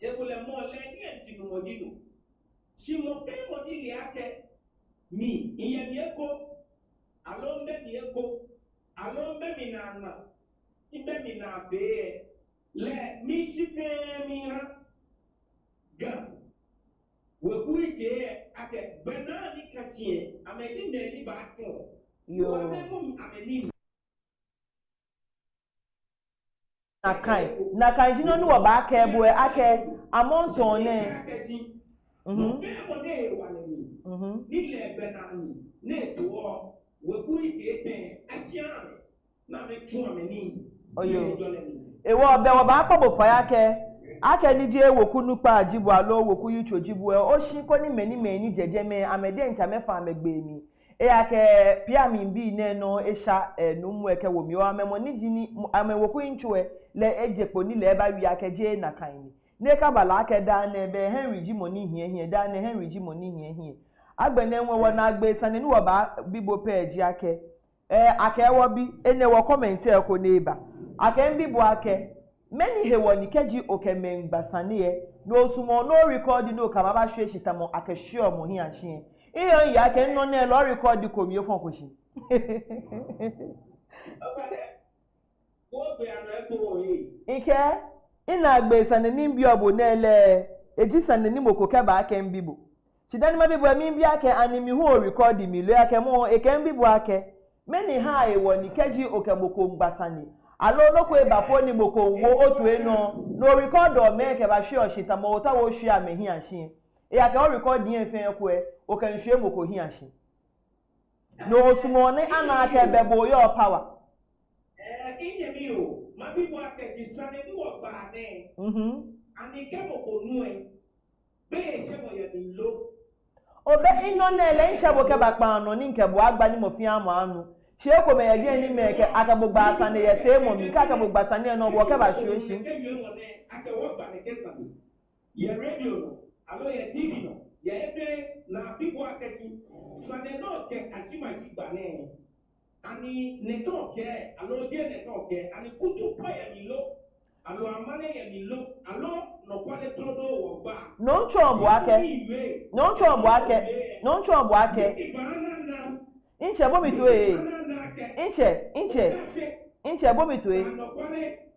ebole mo le ni enti mo dinu si mo pe mo di le ake mi iye mi eko alombe mi eko alombe mi na imbe mi na be le mi shipe mi ha ga we kuite ake benani katie amedi neni ba to yo ameni nakai jino ni wo ba ke bu ake amonton ne ni le benani ne to we kuite ten asiame na me tu ameni oyo ewo be wo ba kpobo fa ake ni je woku nupa ajibu alo woku yucho jibu o shi ko ni meni jejeme amede ncha mefa amegbe mi ake pia mi bi ne no esha no mu eke wo mi o amemo ni jini amewoku inchwe le ejepo ni le ba wi ake je na kan ni ne ka bala ake da na ebe Henry Jimoni hie da na Henry Jimoni hie agbene nwe wo na agbe sane ni wo ba bibo page ake ake wo bi ene wo comment e ko neighbor ake mbi bo ake many he woni keji okemengbasaneye no sumo no record no ka baba hwe hitamo ake sure mo hi ahye iyo ya ke no na lo record ko mi fon ko shi Ike ina gbe sanani bi obo na ele eji sanani mokoke ba ake mbibo chidani mabibo mi bi ake animi hu record mi lo ake mo eke mbibo ake meni ha ewo ni keji okeboko ngbasani alo loko e bapo ni moko wo otu eno no record o me ke ba shi o shita mo ta wo shi amehi ashi e ake o record yen fen ekwe o kan shi moko hi ashi no sumo ni ana ake bebo yo power inye mi o mabibo ake ti sanani wo ba ne ani kemoko nu e be se mo ye mi lo obe ino na ele nche bo ke bakpa no ni nke bo agba ni mo fi amo anu se ko me ye ni me ke akabo gba asa ne ye temo mi ka akabo gba asa ne no bo ke ba shueshi ake wo gba ne kesa ye radio no alo ye tv no ye ebe na bibo aketi sane no ke achimachi gba ne ani ne to ke alo je ne to ke ani kutu pa ye mi lo alo amane ye mi lo alo no kwale todo wo gba no ncho bo ake inche bo mi to inche bo mi to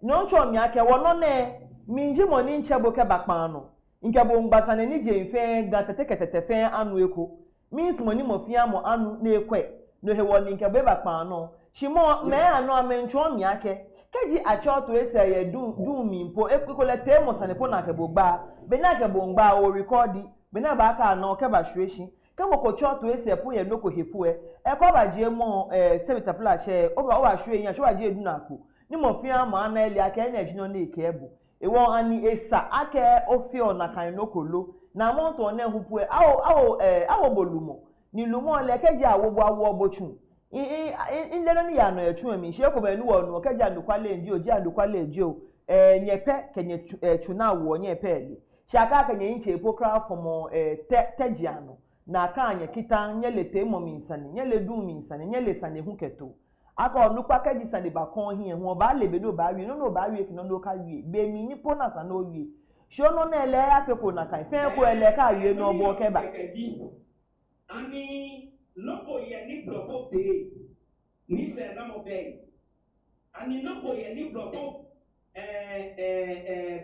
no ncho mi ake wono ne minji mo ni nche bo ke bakpa no nke bo ngbasa ne ni je nfe ga tete fe anu eko means money mo fi amo anu na ekwe no he woni nke bo bakpa no shimo me anu amencho mi ake keji acho to ese ye du mi mpo ekole temo sane po na ke bo gba be na ke bo ngba o record be na ba ka no ke ba hweshi ke mo ko cho to ese po ye no ko hepu e ko ba je mo sebita plache o ba hwe yan so ba je edu na ko ni mo fi amo ana eli ake na ejino na eke ebu ewo ani esa ake ofio na kan no kolo na monto na hupu e awo bolumo ni lumo le keji awobo awo bochun in le no ni ya no etu mi se ko be nu wo nu keji alukwale nji oji alukwale eji o nyepe kenye tuna wo nyepe li shaka kenye nche epokra from teji ano na aka anya kita nyele temo mi nsani nyele du mi nsani nyele sane hu keto aka onukwa keji sane ba kon hi hu ba lebe do ba wi no ba wi kino no ka wi be mi ni pona sa no wi sho no na ele afeko na kan fe ko ele ka wi no bo ke ba ani loko ye ni bloco pe ni se na mo be ani loko ye ni bloco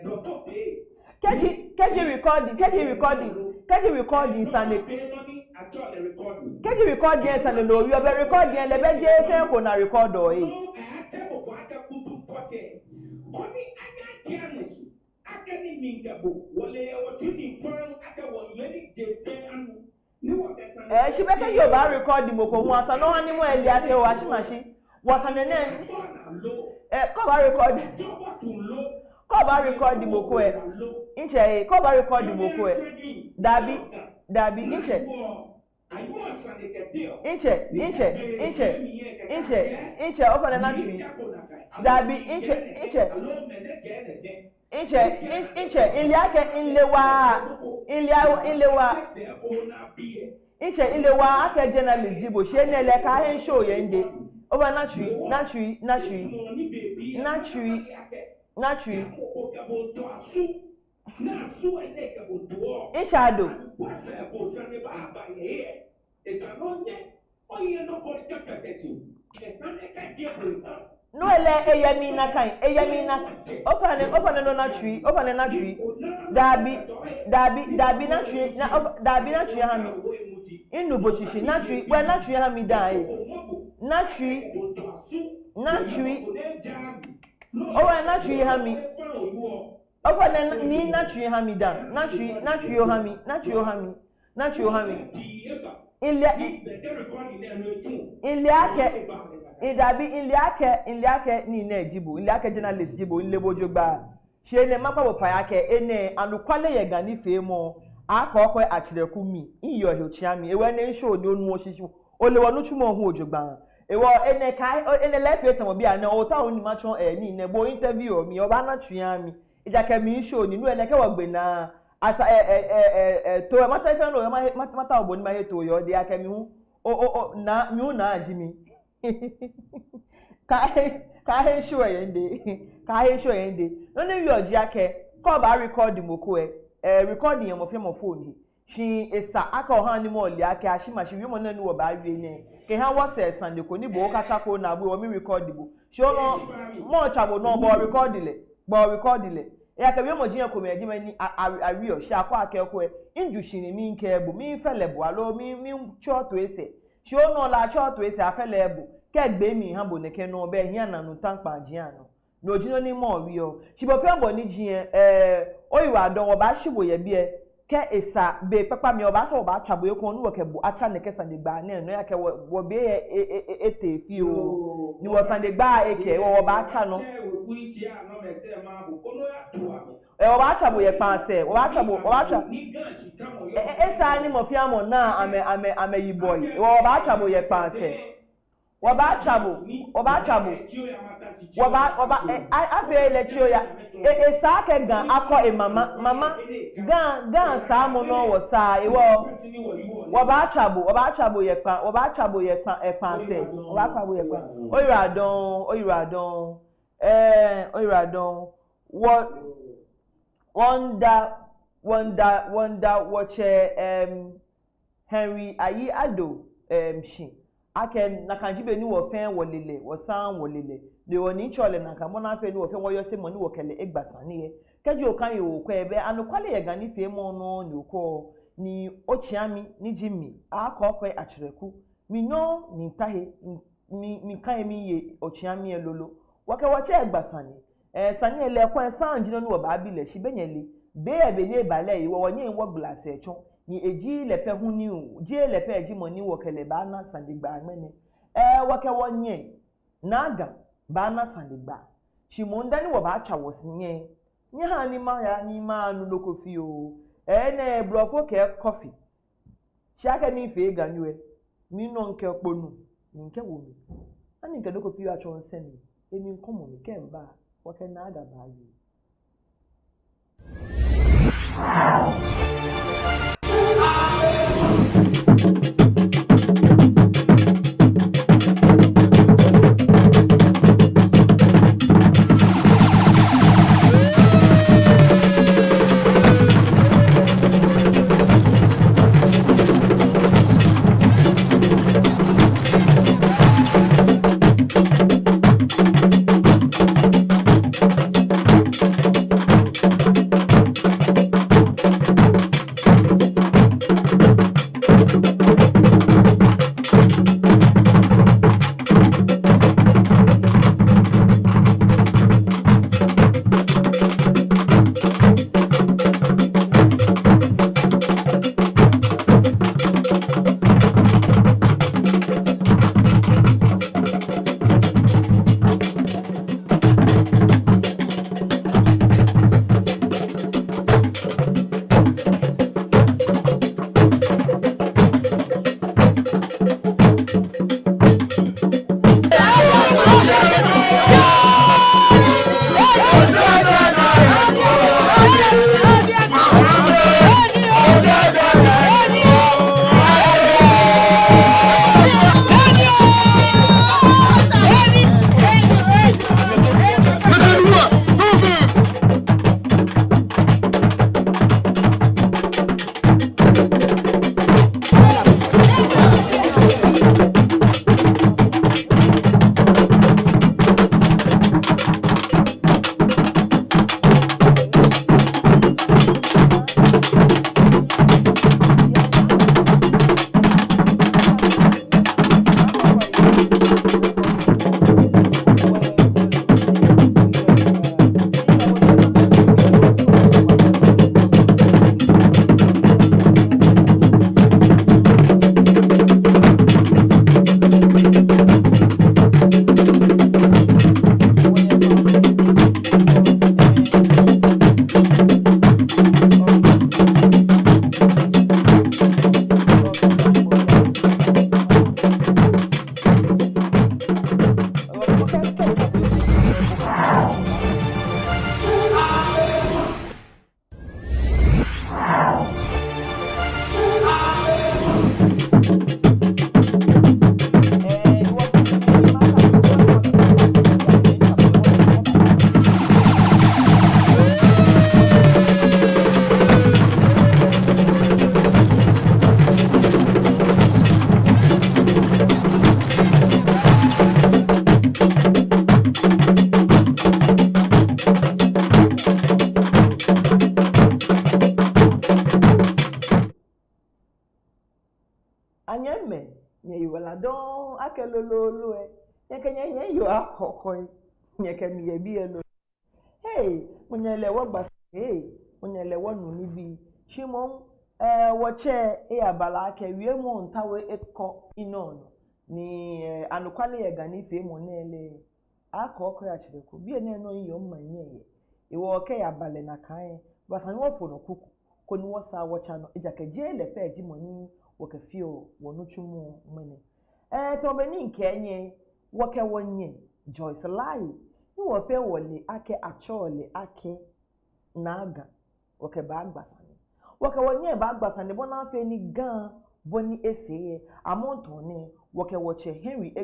bloco pe keji recording sane keji recording sane no you be recording le be je fe ko na record o e oni anya tianis akani mingabo wole o tini fan aka wole ni jepe anu she better you ba record mo ko hu asa no hani mo eli ake o ashimashi wasane ne ko ba record mo ko e inche ko ba record mo ko e dabi inche open na tree dabi inche iliake inlewa ake journalist jibo she nele ka hen show yende over na tree inchado no ele eyamina kan open na tree dabi na tree ha mi inu boshishi na tree ha mi dai na tree open na tree ha mi open ni na tree ha mi da na tree o ha mi iliake ni na ejibo iliake journalist jibo nlebojo gba she ne mapa bo fa yake ene anukwale ye gani femo aka okwe achireku mi iyo hiochia mi ewe ne show ni onu oshishi olewo nu chumo hu ojogba ewo ene life etan obi ana o ta oni macho ni ne bo interview mi oba na twa mi ejake mi show ni nu eleke wo gbe na asa to mata ife no mata obo ni ma he to yo de ake mi hu na mi hu na ajimi ka he show yende no ne wi oji ake ko ba record mo ko recording mo fe mo phone She is a ako honeymoon, Yaka, Shimashi, woman, and were by Vene. Keha was a Sunday, Konibo, Kachako, Nabu, or me recordable. Show no more trouble, no more recordile, more recordile. Yaka, we moja come again, I real, Shaqua Kelque, Injushin, mean cable, me fellable, allow me short to say. Show no la short to say, a fellable. Keg baby, humble, ne can no bear Hiana, no tank Giano. No, you know more real. She will come on Nigian, you are done about she will be. Ke esa be papa mi oba so oba twabo ekon no wokebu acha ne kesa de gba na no yake wo be ete fi o ni wo san de gba eke wo oba acha no oba twabo ye pan se oba twabo esa ni mo fi amo na ame yi boy oba twabo ye pan se oba twabo oba abe le chio ya esa ke gan akọ mama gan sa mo no wo sa iwo oba twabo ye pan e pan se oba twabo ye pan oyiradon wonder watch Henry ayi ado shi aken na kanjibe ni wo fen wolele wo san wolele le woni chole na kan mo na fe ni wo fen wo yo se mo ni wo kele egbasa ni ye keji o kan yo ko ebe anokwale ye gani fe mo no ni ko ni ochiami ni jimi akọ achireku mi no ni tahe mi kan mi ye ochiami elolo wo ke wo che egbasa ni sani ele ko san jino ni wo ba bi le shi benyele be ebe ni ebale yi wo nyin wo glass echo ni eji lepe huni o je lepe eji moni wo kele ba na sandigba agbene wake wonye naga ba na sandigba shimonda ni wo ba atwa wo sinye nye ha ni ma ya ni ma anu lokofi o na blofo ke coffee shaka ni fe ganwe mi no nke kponu ni nke wo mi ani nke lokofi a chon semi emi nkomo mi kemba wake naga ba yi baladon akelololo nyekenya yo akokoi nyekemi ye bi elo hey munyele wo gbasa hey munyele wo nu ni bi shimon wo che abala akewie mu ntawe ekọ inono ni anukwale ye gani fe mo nele akọkọ ya chireko bi ene no yi o manye ye iwo oke ya bale na kan basa ni wo fo no kuku ko ni wo sa wo cha no ejakeje le fe ji moni wo ke fio wo no chumu mene to be ni nkenye wo ke wonye Joyce Lai ni wo fe wole ake achole ake naga wo ke ba agbasa ni wo ke wonye ba agbasa ni bona fe ni gan boni efeye amonto ni wo ke wo che Henry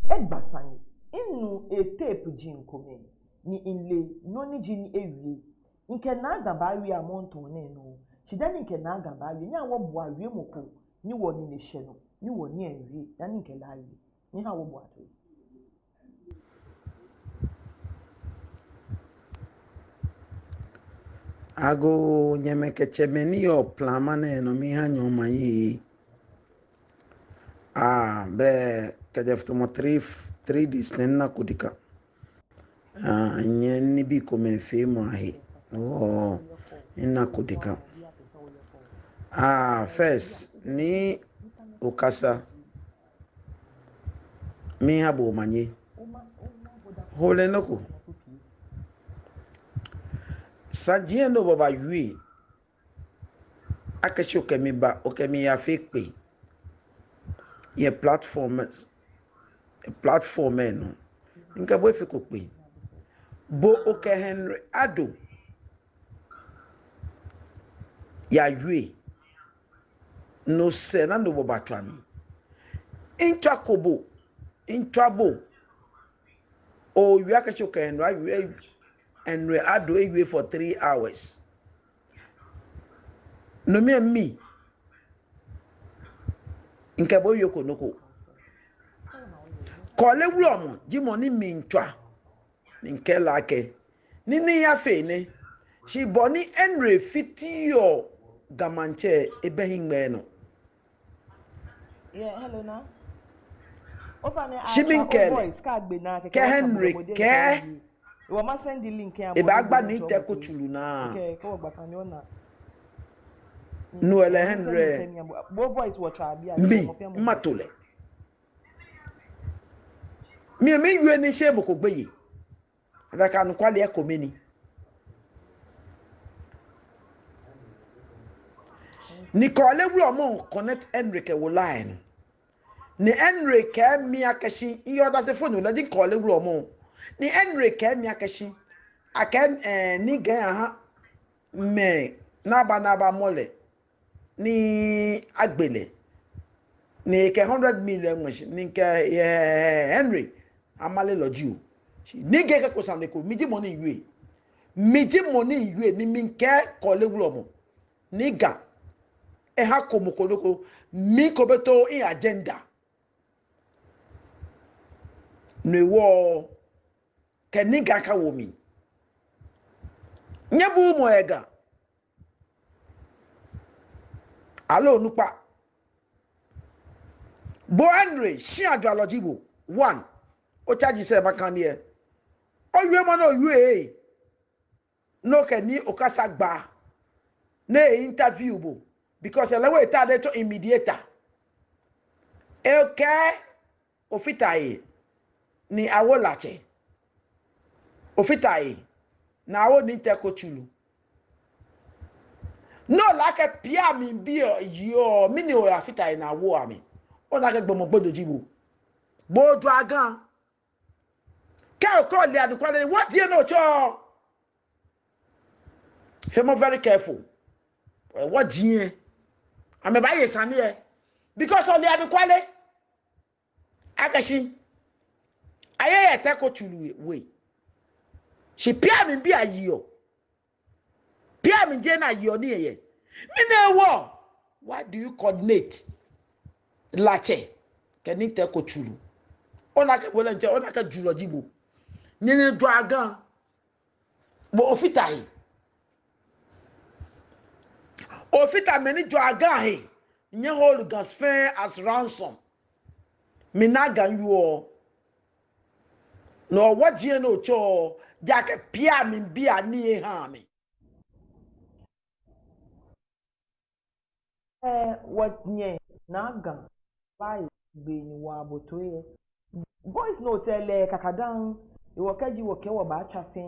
Egbasani inu tape jinkome ni inle noni jini ewie nke na agaba awie amonto ne no chidani nke na agaba awie nya wo bo awie moko ni wo ni ne hye no ni wo ni awie dani nke la awie ni ha wo bo ato ago nyemekeche meni o plama ne no mi ha nyoma yi be kedefto mo 3 dis nenna kudika nyen ni bi ko men fe mo ahi o inna kudika first ni okasa mi ha bo manye hole noko sajie no baba yui akashi okemi ba okemi ya fake pe ye platform no nka bo fi ko pe bo oke Henry ado ya yui no se na no baba twami intwabo o wi akashi oke Henry ado ewie for 3 hours no me nke bo yoko noko kole wlomo jimo ni mintwa nke lake nini ya fe ne shi boni Henry fitio gamanche ebehingbe no yeah hello na ofane voice ka gbe na ke Henry ke wo ma send the link ya e ba gba ni te ko tulu na okay ko gbasa ni ona no ele Henry bo voice wo tra bia mbi matole mi yue ni shebo ko gbeye adaka no kwale e komeni Nicole wuro mo connect Enrique wo line ni Enrique mi akashi iyo da se phone la di call wuro mo ni Enrique mi akashi akan ni gan ha me naba mole ni agbele ni ke 100 million ni ke Henry amale loju ni ge ke ko samle ko mi di money yue ni mi ke call wuro mo ni ga ha komokoloko mi kobeto in agenda newo keniga ka womi nyebu mo ega alo nupa bo Andre shi adwalojibo 1 o charge se makani e owe mo na owe no keni okasa gba na interview bo because elewe ita de to immediator ofitai ni awolache ofitai na awo ni te ko chulu no like pia mi bi yo mi ni o afitai na awo ami o na ke gbomo gbodo jibo bojo agan ke o ko le adukwale what you know cho femo very careful what you ame ba ye sane e because on the adekwale akashi ayeye te ko chulu we she pia me bi ayo pia me je na ayo ni eye me na wo why do you coordinate lache keni te ko chulu ona ke wole nje ona ke julo jibo nyene dwagan bo ofita meni dwagan he nye hold gas fair as ransom minagan yo no wajie no cho jake pia mi bia ni ha mi what nye naga bai be ni wa botoye voice note ele kakadan iwo kaji wo ke wo ba chafe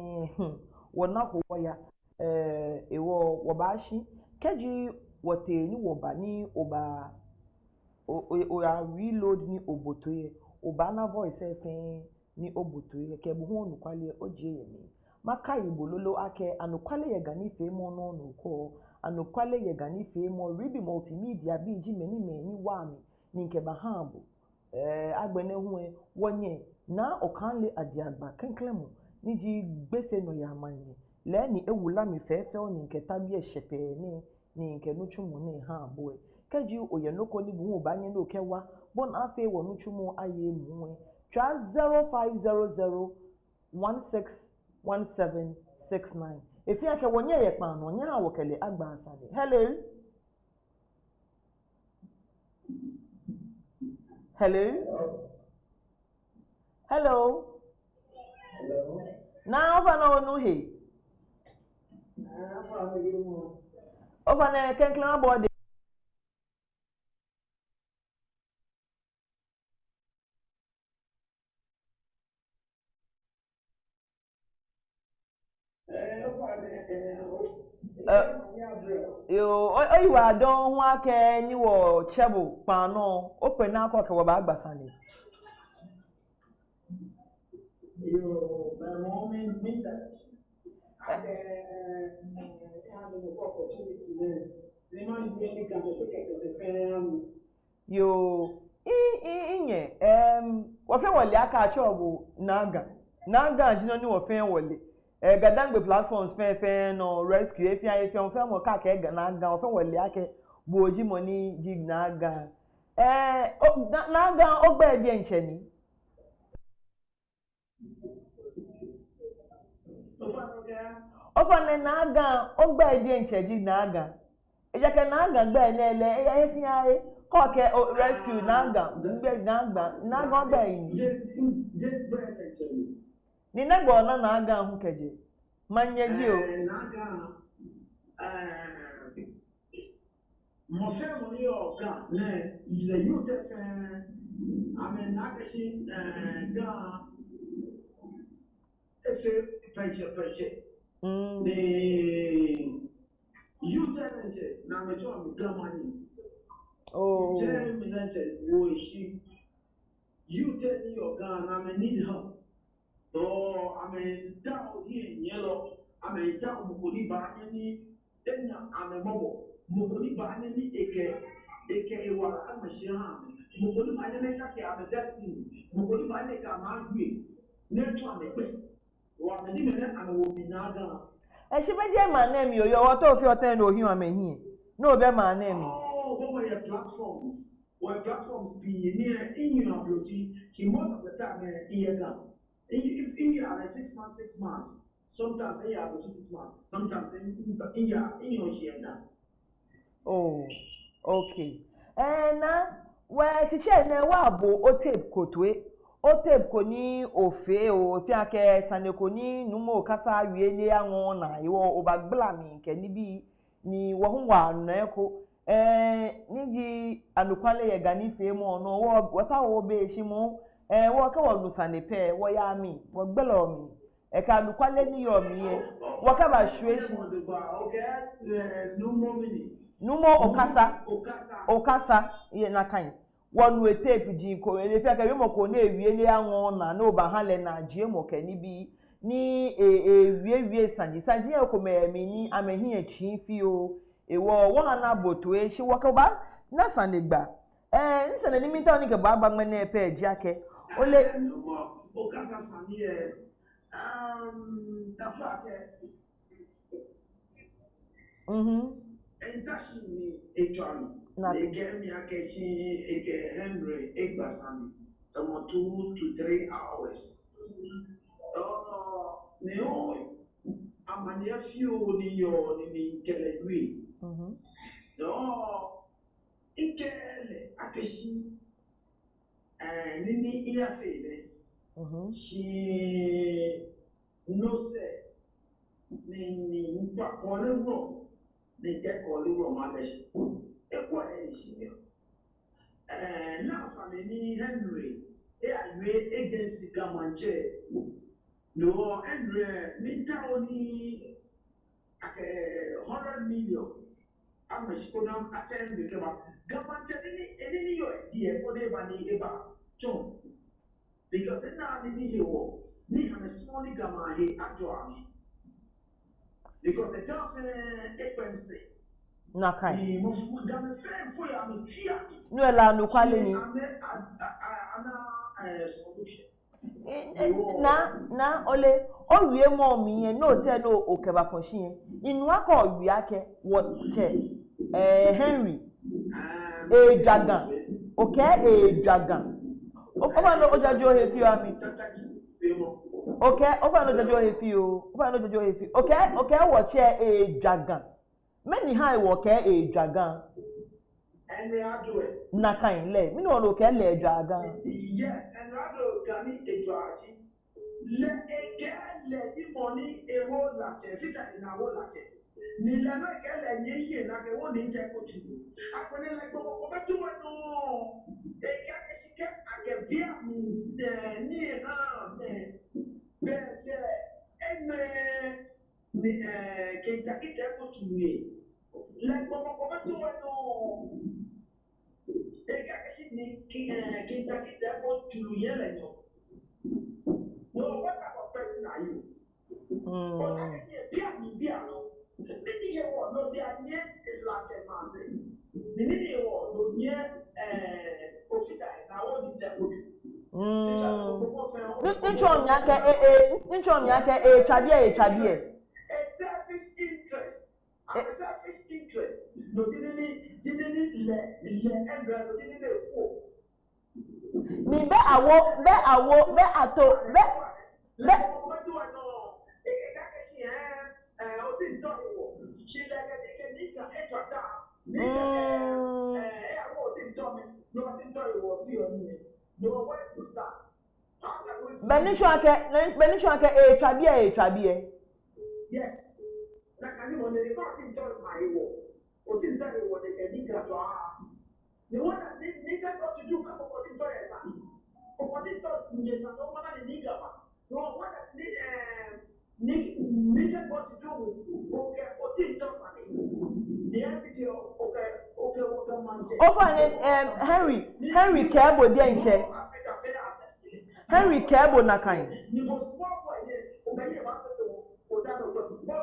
wo na ko ya iwo wo ba shi kaji wo te ni wo ba ni oba o ya reload ni obotoye oba na voice efe ni obotoye ke bu hu nukwale oje ye ni maka ibololo ake anukwale ye gani fe mo no no ko anukwale ye gani fe mo Reeby Multimedia bi ji meni wami ni nke bahambo agbene hu wonye na okanle adiagba kenklemu ni ji gbese no ya manye le ni ewula mi fefe oni nke tabi ehyepe ni nke nuchumu ni ha boy keji oyenoko ni bu ba nye no kewa bon afi wo nuchumu aye muwe twa 0500161769 efi ake wonye ye pan no nya awokele agba asade hello hello na ofa na onu he ofa na kenklen body yo oyiwa don hu ake ni wo chebo pano open na akọ ke wo ba agbasani Yo, my mom means that. And opportunity they might be any kind of family. Yo inye wo fe wole aka achobu naga jino ni wo fe wole gadangbe platforms fe no rescue efi wo fe mo ka ke naga wo fe wole ake boji money jig naga naga ogba bi encheni ofane naga ogba bi encheji naga ejake naga gba ele efi aye ko ke rescue naga ngbe naga ogba yin ni negbo na naga hu keje manye ji o naga mo fe mo ni oga le ile you te amen naga shi ga ese peche ni you te na me to am gamani oh you tell me your gun, I may need help. So I may down here in yellow, I may down Mukuni Barney, then I'm a mobile. Mukuni Barney, aka what I'm a sham. Mukuni Manaka, I'm a destiny. Mukuni Manaka, I'm angry. Next one, the best. What the minute I will be Naga. And she made my name, you what of your ten or him, I mean, here. No, be my name. Oh, what were your platforms? Where platforms be near in your beauty, most of the time in your gun. If you are like 6 months, sometimes they are 6 months, sometimes in your share. Oh, okay. And where to check na wabo o tape kotwe. O tape koni ofe o fi ake sane koni numo kasa wie le awon na iwo obagbla mi nke ni bi ni wo hu wa na eko niji anukwale ye gani fe mo no wo wata wo be shi mo wo ka wo nusane pe wo ya mi wo gbelo mi e ka anukwale ni yo mi ye wo ka ba situation numo okasa ye na kan wonu tape ji ko ele fe ka bi mo ko na ewie le awon na no ba hale na ji mo ke ni bi ni wie sanji e ko me mi ni amehin e chi fi o ewo wo na boto e shi wo ka ba na sanegba nsane ni mi ta ni ke ba ba ngene pe ji ake ole okasa sani tafake Entashi Echwan, they gave me a Henry Egbasami, some 2 to 3 hours. neo amania fio ni yo ni kelekwi no ikele akeshi nini iya fele she no se ni npa kole ro ni ke kole ro ma be e kwa e shi na fa ni Henry e awe agency gamanche no Henry ni ta oni 100 million I'm a school attend the government any your idea for the money about John. Because now the video, we have a small gamma here at Joami. Because the job expensive. Nakai. The most gamma friend for you, No allow no quality. Na ole o wie mo mi no te no okeba foshin inu aka o wi ake wo che Henry jagan jagan o ba no ojajo he fi ami o ba no ojajo he fi o wo che jagan many high wo ke jagan and they are doing nakan le mi no ke le jagan yes and rather gani ejoaji le le di money e ho la che fita ina ho la che ni le na ke le ni na ke wo ni je ko tu akone le ko ba tu no e ke ake bia mi ni ha be ni ke ta ke ko tu ni le ko ba tu no ni kita go to yele no. No, what type of person are you? But I think be no. Maybe you want no they are near is like a man. Maybe you want no near officer na what is that? Nchom yake chabie selfish interest. A selfish interest. No didn't let mi be ato Benisho ake chabie yes na kani mo ne ko tin to mai wo o tin tare wo de ke ni to the one that needs to do come for the toilet for the toilet ni na no mana ni gaba no one that need what to do okay o tin to mani the video okay what the man say Henry Kebo dey nche Henry Kebo na kan ni mo small boy dey o be ye ba to o da no go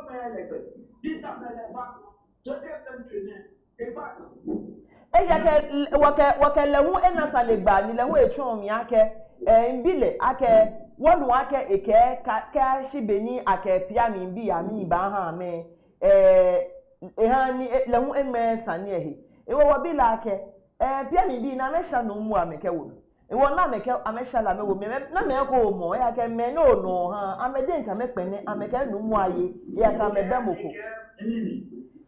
man like this man ba just them in fact wake lehu enasa le gba ni lehu etun mi ake mbile ake wonu ake eke ka shibeni ake pia mi bi ami ba ha me ha ni lehu enme sani ehi ewo wo bi la ake pia mi bi na mesha no mu ameke wo ewo na ameke amesha la me wo me na me ko mo ya ke me no ha amede ncha me pene ameke no mu aye ya ka me be moko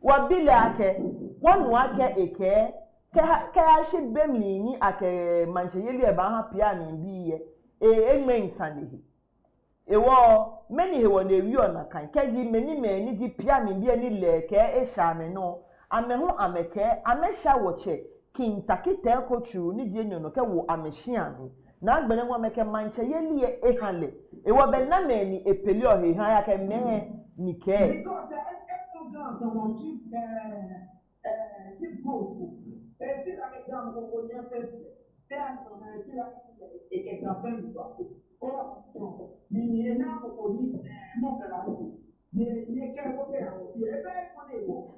wo bi la ake wonu ake eke ka shi bemli ni ake mancheyeli e ba ha pia mi bi ye enme nsanihi ewo many he won ewi ona kan keji meni ji pia mi bi ni leke e sha me no amehu ameke amesha woche kintakite ko tru ni die nyono ke wo amehia mi na agbene nwa meke mancheyeli e hanle ewo be na meni epeli ohe han ya ke me ni ke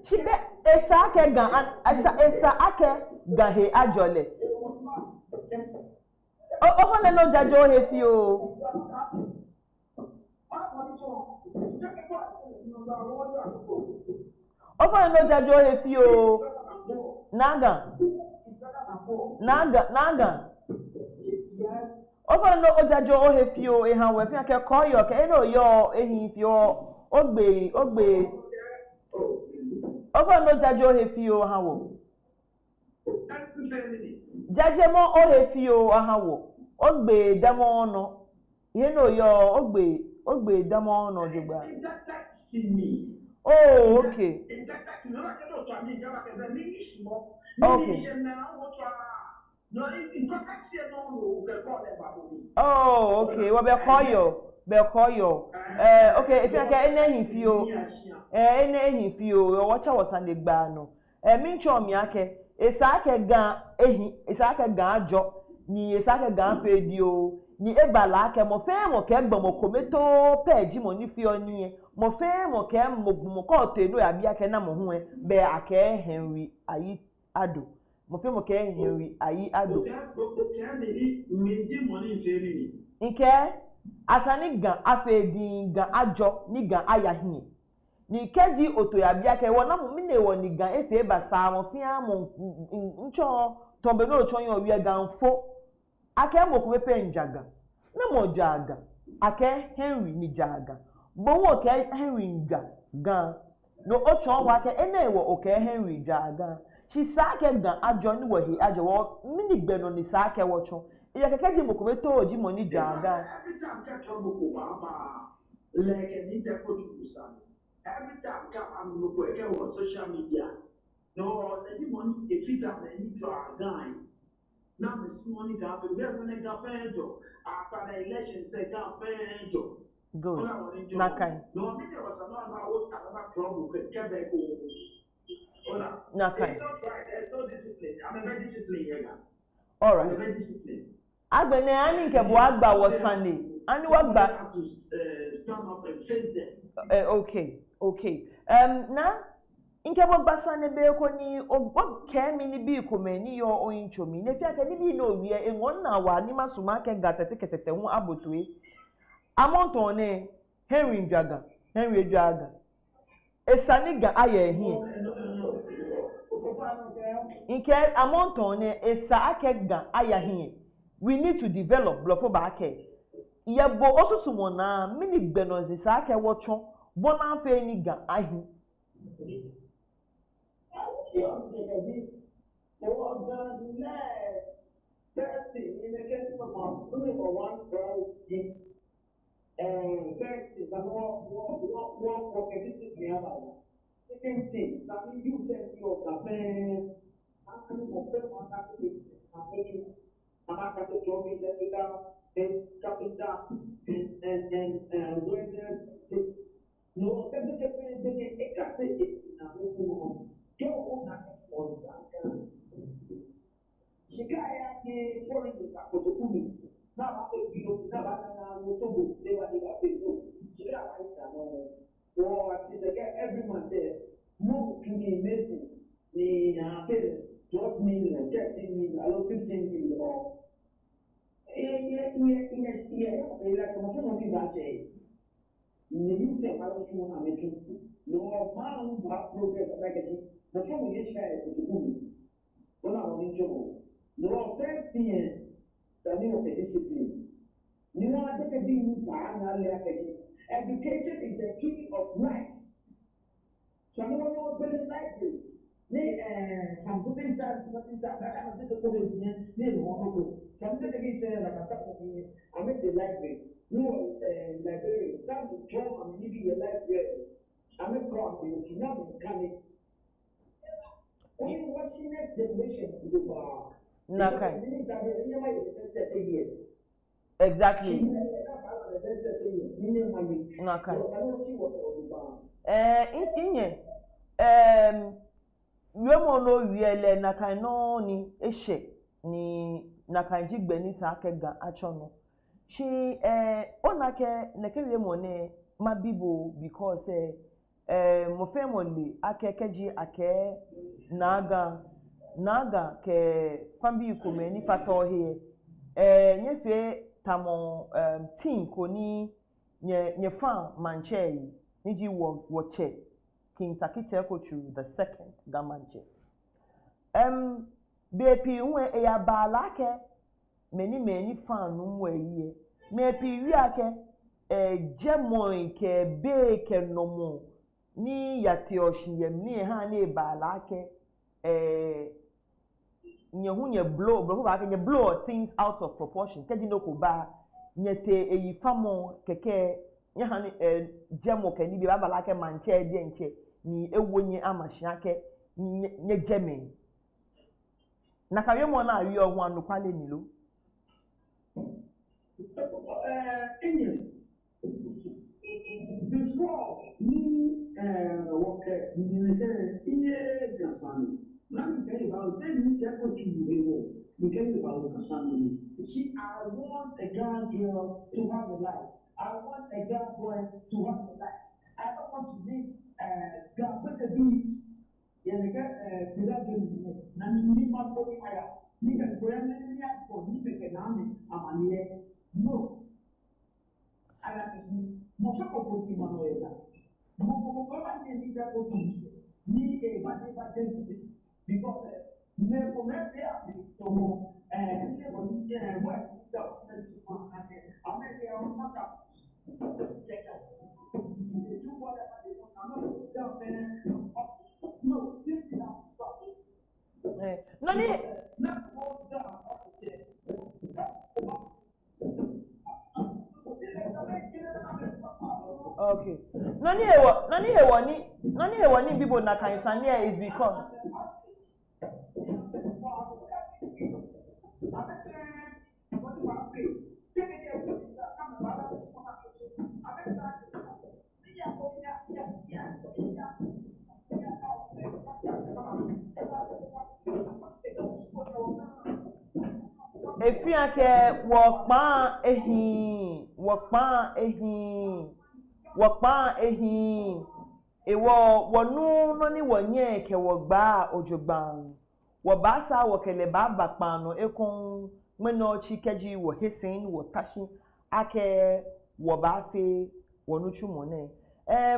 Shibe esa ake ga he ajole o ne no jajo he fi o Ofa no jajo he fi o naga Over no ojajo o hefio e han we fi ake call yo ke no yo ehin fio ogbe over no jajo hefio han wo jaje mo o hefio han wo ogbe damo no ye no yo ogbe damo no jogba oh okay okay oh okay well be call you okay if you get any fio any fio watch was and the gba no min cho mi ake esake gan esake gan ajo ni esake gan fedi o ni ebala ake mo fe mo ke gbo mo kometo page mo ni fio ni mo fe mo ke mo ko te no ya bia ke na mo ho be ake Henry ayi ado mo fe mo ke Henry ayi ado nke asani gan afedi gan ajo ni gan ayahin ni keji oto ya bia ke wona mo mine wo ni gan efe basa mo fia mo ncho tombe no chon yo wi gan fo ake mo ko pe njaga na mo jaga ake Henry ni jaga bo wo ke Henry gan no o chon wa ke ene wo o ke Henry jaga shi sa ke gan ajo ni wo hi ajo wo mini gbe no ni sa ke wo chon iya ke keji mo ko to oji mo ni jaga like an interpolation. Every time I'm looking on social media, no, the money if it up and you are dying. Now this money got to get when I got pejo. After the election, they got pejo. Good. Nakai. No, I mean there was another trouble with Quebec. Nakai. It's not right. There's no discipline. I'm a very disciplined. All right. I'm a very disciplined. Agbene ani nke bo agba was Sunday. Ani wagba Stand up and face them. Okay. Na nke bo gba Sunday be ko ni o ke mi ni bi ko me ni yo oyincho mi. Ne fi aka ni bi no wie enwon na wa ni masuma ke ga tete hu abotue. Amonton ne Henry Jaga. Esani ga aye hin. Nke amonton ne esa ake ga aye hin. We need to develop blofo back. Yebo osusu mo na mini gbeno ze sa ke wocho bona fe ni ga ahi I'm not going to show me that you got capital and no, that's a different thing. It got it. Go on that. Shikaya ke foreign ka ko to kumi. Na ba ko kilo na ba na mo to go de ba de ba pe to. Shikaya ba ita no. So at least every month there move to me medicine ni parents 12 million, 13 million, 15 million or like a phone that day. You say, I don't want to make it. No, man, what progress like it. The phone is shared to the woman. When I want to no, first thing, the new discipline. You know, I take a big education is the key of life. So, I don't know what life is. Some putting that kind of difficult is something again like a couple of years. I make the library. No, library. Some job I'm living a library. I'm a crop. You know, mechanic. Only watching next generation to do. Nakai. Exactly. Nakai. Inye. Yemo no wiele nakai no ni eshe ni nakai jigbe ni sa akega achono. She onake nekere mo ne mabibo because mo family akekeji ake naga ke fambi ikome ni fato he nyefe tamo team koni nye fan manche ni ji wo che Kentucky Teko to the second Gamanche. BP unwe ya balake many fan no way me pi ake gemon ke bake no mo ni yate ohyem ni ha na ebala ake nye blow ba ke blow things out of proportion keji no ko ba nyete eyi famo keke nya ha ni gemo ke ni bi ba ake manche de nche ni ewonye amahia ke nye gemi na ka yemo na awi ohun anukwale nilo before me work in the family. Now you tell about then you get what you tell about the family. See, I want a girl to have a life. I want a girl boy to have a life. I don't want to be girl with a beat. Yeah, the girl na ni ma ko ni aya. Ni ga ko ya ni ya ko ni pe ke na me amanie. No. Ala ni mo sa ko ko ti ma no ya. Mo ko ba ni ga ko ti. Ni e ba ni ba den because me ko me be a so mo ni ko ni mo da ko ni ko na ke a me ke o ma ta check out you what I no da me no this is not stop no ni not go down okay nani ewo ni bibo na kansania is because efiake wokpa ehin ewo wonu no ni wonye ke wogba ojogban wo ba sa wo kele ba bakpan no ekon meno chikeji wo hesin wo tashi ake wo ba fe wonu chumone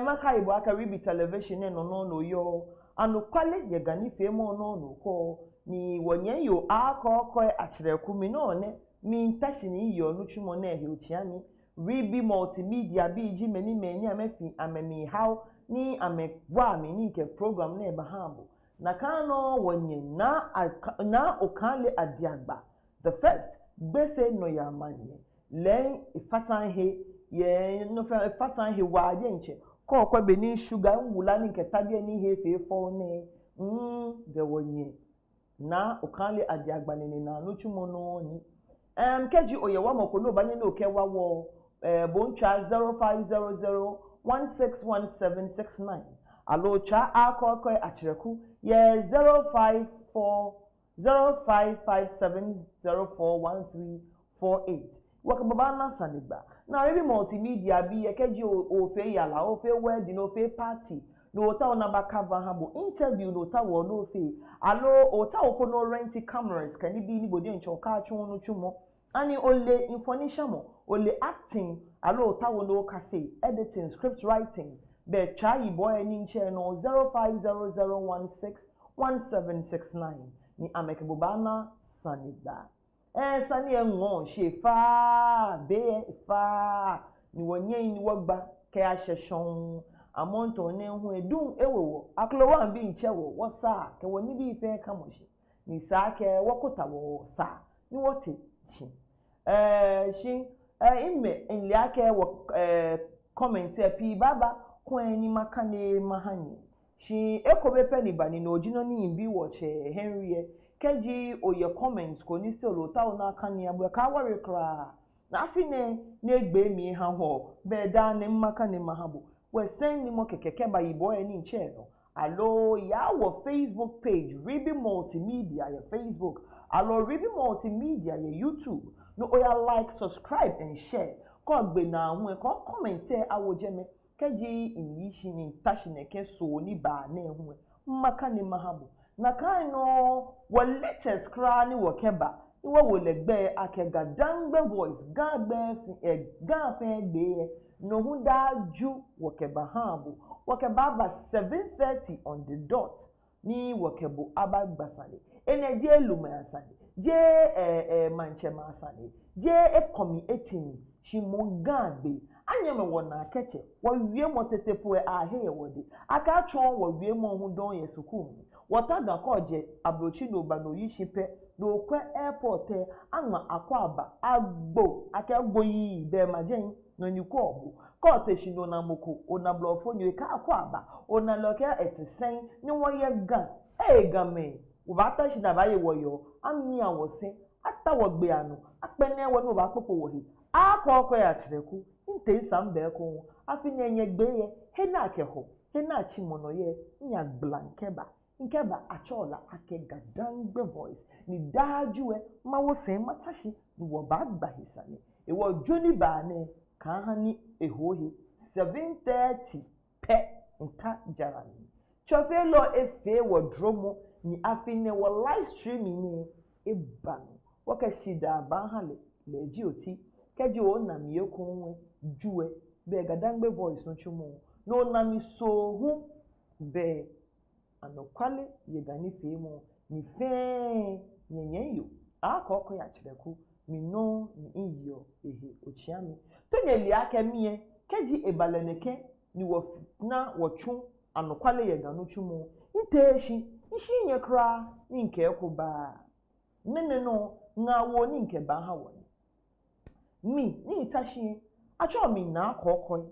maka ibo aka Reeby television no yo anukwale ye gani fe mo no ko ni wonye yo akoko achireku mi no ne mi tashi ni yo nu chumone he ochiani Reeby Multimedia biji meni amefi amemi how ni amegwa mi ni ke program na eba hambo na kano wonye na okale adiagba the first gbese no ya manye len ifatan he ye no ifatan he wa ye nche ko kwa beni sugar nwula ni ke tabia ni he fe fo ne de wonye na okale adiagba ni na nuchumo no ni keji oyewa mokono banye no kewa wo boncha 0500161769 alocha akoko achireku ye 055055704138 wakababa na sanigba na Reeby Multimedia bi ekeji ofe yala ofe wedding ofe party no ota ona bakava habo interview no ota wo no fe alo ota okono rent cameras kani bi ni bodi ncho ka atwo no twumo ani ole information mo ole acting alo ota wo no kase editing script writing be try boy ni nche no 0500161769 ni amekebobana sanida sani enwo shefa be fa ni wonye ni wogba ke ahyehyon amonto ne hu edun ewowo aklowa bi nchewo wosa ke woni bi fe kamoshi ni sa ke wokota wo sa ni wote chi shi imme enli ake wo comment pi baba ko eni maka ne mahani shi ekobepe ni bani no ojino ni bi wo che Henry keji oye comments ko ni still ota ona kan ya bu ka ware kra na afine na egbe mi ha ho be da ne maka ne mahabo we send ni mo kekeke ba yibo eni nche no alo ya wo Facebook page Reeby Multimedia ya Facebook alo Reeby Multimedia ya YouTube no oya like subscribe and share ko gbe na hu ko comment e awojeme keji inishi ni tashine ke so ni ba na hu maka ne mahabo na kan no wo latest kra ni wo keba ni wo legbe akega dangbe voice gagbe gafe gbe no hu da ju wo keba hambo wo keba ba 7:30 on the dot ni wo kebo abagbasale energy eluma asale je manche masane je ekomi etimi shimongabe anyame wona keche wo wie motetepo ahe wodi aka atwon wo wie mo hu don ye sukuu wota ga koje abrochi no ba no yishipe no kwa airport anwa akwaba agbo akagbo yi be majen no nyiko obu kote shino na moko ona blofo nyi ka akwaba ona loke etisen ni wo ye gan game wo ba ta shi na ba ye woyo ami awose ata wo gbe anu apene wo no ba popo wo hi akoko ya treku nte sambe ko afi nyenye gbe ye he na akeho he na chimono ye nya blankeba nkeba achola akega dangbe voice ni dajuwe mawo sen matashi ni wo ba hisane e wo joni ba ne kan hani ehohi 7:30 pe nta jarani chofelo efe wo dromo ni afi ne wo live streaming ni ebanu wo ka shida ba hale leji oti keji o na mi ekunwe juwe be gadangbe voice no chumo no na mi so hu be anokwale yegani femo ni fe nyenyeyo akoko ya chireku mi no ni iyo ehe ochiami tonyeli aka mie keji ebaleneke ni wo na wochu anokwale yeganu chumo nteshi nshinye kra ni nke ekuba nene no nga wo ni nke ba ha woni mi ni tashi acho mi na akoko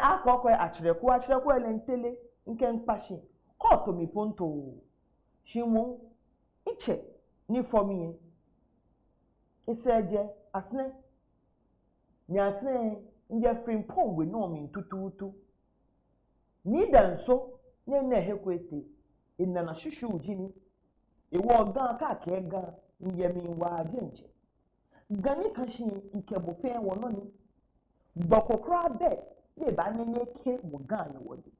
akoko achireku elentele nke mkpashi koto mi ponto shimu iche ni fomi iseje asne ni asne nje frimpong we no mi tututu ni danso ne na hekwete inana shushu ujini iwo gan ka ke gan nje mi wa jenje gani kashi nke bo fe wono ni bokokra be ye ba nyenye ke wo gan ni wodi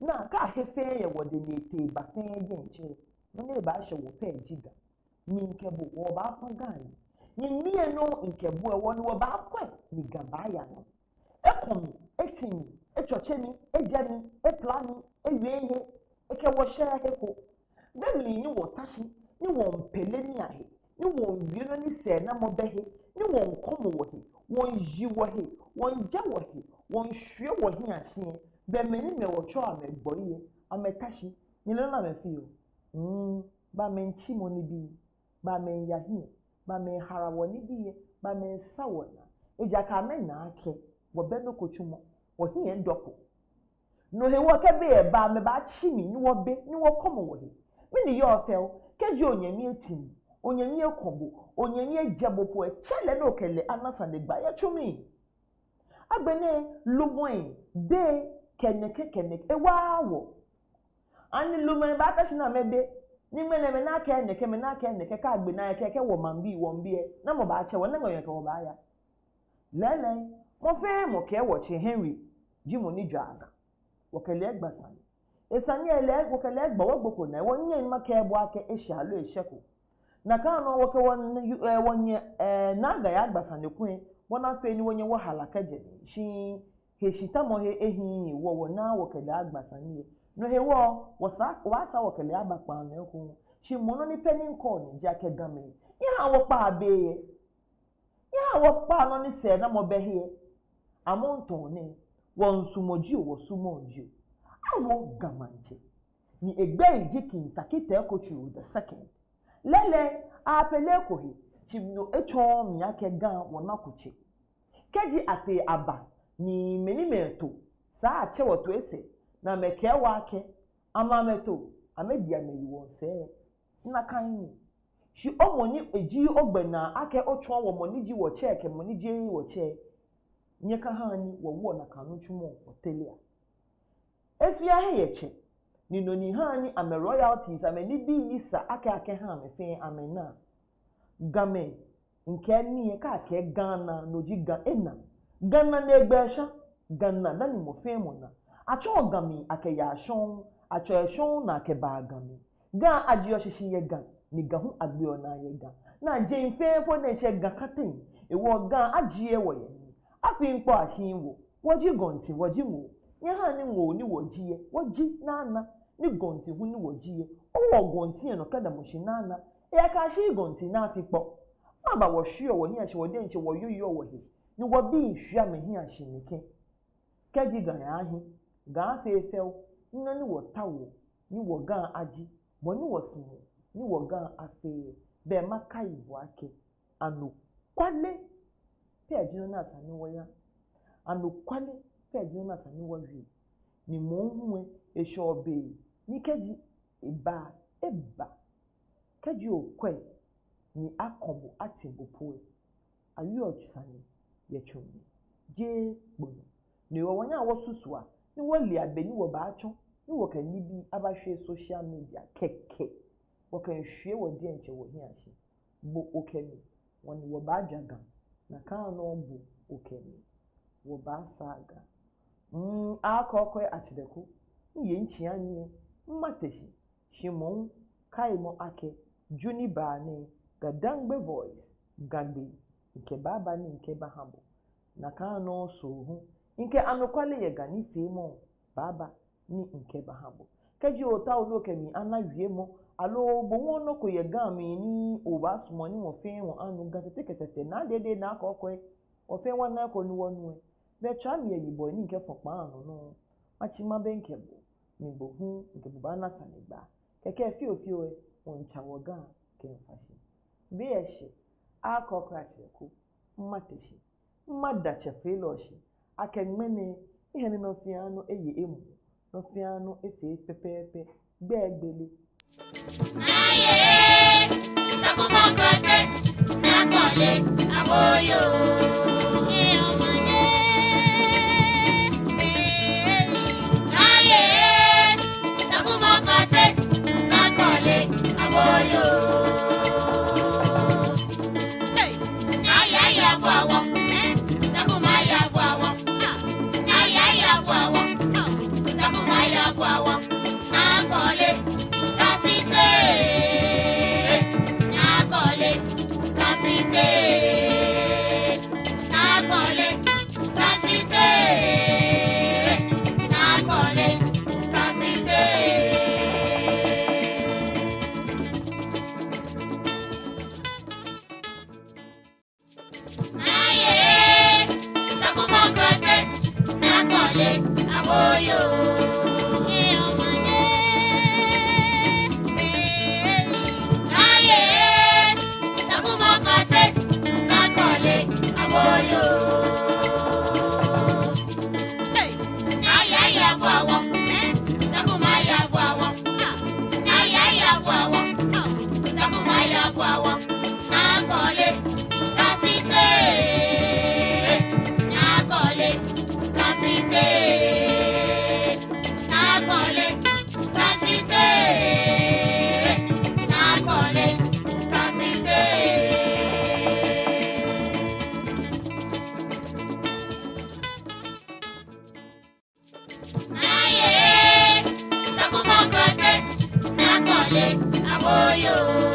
na ka hefe ye wode nete ba fe jenje no ne ba hye wo pe jiga mi nke bo wo ba fa gan ni mie no nke bo e wo no wo ba kwa ni gaba ya no ekomi etimi echochemi ejemi eplani ewienye eke wo share heko demi ni wo tashi ni wo mpele ni ahe ni wo wieno ni se na mo behe ni wo nkomo wo he wo nji wo he wo nja wo he wo nhwe wo he ahye be meni me wo cho amegboye ametashi ni lo na me fio ba menchi mo ni bi ba men yahi ba men harawo ni bi ba men sawona eja ka men na ake wo be no kochumo wo he ndoko no he wo ke be ba me ba chi mi ni wo be ni wo komo wo he me ni yo fel keji onyami etim onyami ekobo onyami ejebopo e chele no kele anasa de gba ya chumi agbene lumoin de keneke ewawo ani lumoin ba ka shina mebe ni mene me na keneke ka agbe na keke wo mambi wo mbie na mo ba che wo na ngoye ke wo ba ya lele mo fe mo ke wo che Henry jimo ni dwaga wo kele egbasan esani ele wo kele egba wo gboko na wo nyen ma ke ebo ake ehalo eheko na ka no wo ke wonye na ga ya agbasan kun wona fe ni wonye wo halaka je shi he shita mo he ehi wo na wo kele agbasan ni no he wo sa wo kele abapa na ku shi mono ni penin call ni ja ke game ya wo pa abeye ya wo pa no ni se na mo behie amonto ni won sumoji wo sumoji awo gamanche ni egbe ijikin takite ekochu the second lele apele kohi chimno echo mi ake gan wona kuchi keji ate aba ni menimeto sa ache woto ese na meke wake amameto amedia meyiwo se na kan shi omoni eji ogbena ake ocho wo moniji wo check moniji wo che nyeka hani wo na kanu chumo hotelia efia he yeche ni no ni hani ame royalties ame ni bi ni sa ake ha me fe amena game nke ni ka ake Ghana no ji Ghana na egbesha Ghana na ni mo fe mo na acho game ake ya shon acho shon na ake ba game ga adio shishi ye ga ni ga hu agbe ona ye ga na je nfe fo na che ga katen e wo ga agie wo ye afi npo ahin wo woji gonti woji mu nye ha ni wo ni woji na na ni gonti hu ni woji o wo gonti no kada mo shi na na ya ka shi gonti na afikpo aba wo hwe wo hia hye wo de nche wo yoyo wo he ni wo bi hwia me hia hye nike kaji ga ya ahi ga afefew nna ni wo tawo ni wo ga aji bo ni wo simo ni wo ga afe be makai bo ake anu kwale pe ajino na asani wo ya anu kwale pe ajino na asani wo wi ni mo nwe ehwobe ni kaji eba kaji okwe ni akobo atimbopoe ayi otusani yechumi je gbono ni wo wanya wo susua ni wo li abeni wo baacho ni wo kan ni bi abahwe social media keke wo kan hwe wo de enche wo hiachi bo okemi woni wo baajaga na kan no bo okemi wo baasaga akokwe achideko ni ye nchia ni mmateshi shimon kaimo ake juni bani gadangbe voice gagbe nke baba ni nke bahabo na kano so hu nke anokwale ye gani femo baba ni nke bahabo keji ota olokemi anawie mo alo bo no ko ye gami ni obasmo ni mo fe won anu gatetekete na dede na akokwe ofe wan na ko ni wonu be cha mi yibo ni nke fopa anu no achima benkebo ni bo hu nke buba na sanigba keke fio oncha woga kenfashi biyeshi akokracheku mmateshi mmadache feloshi akenmene ihe ni no fiano eye emu no fiano efe pepepe gbegbele aye sakumokrate nakole aboyo Aboyo.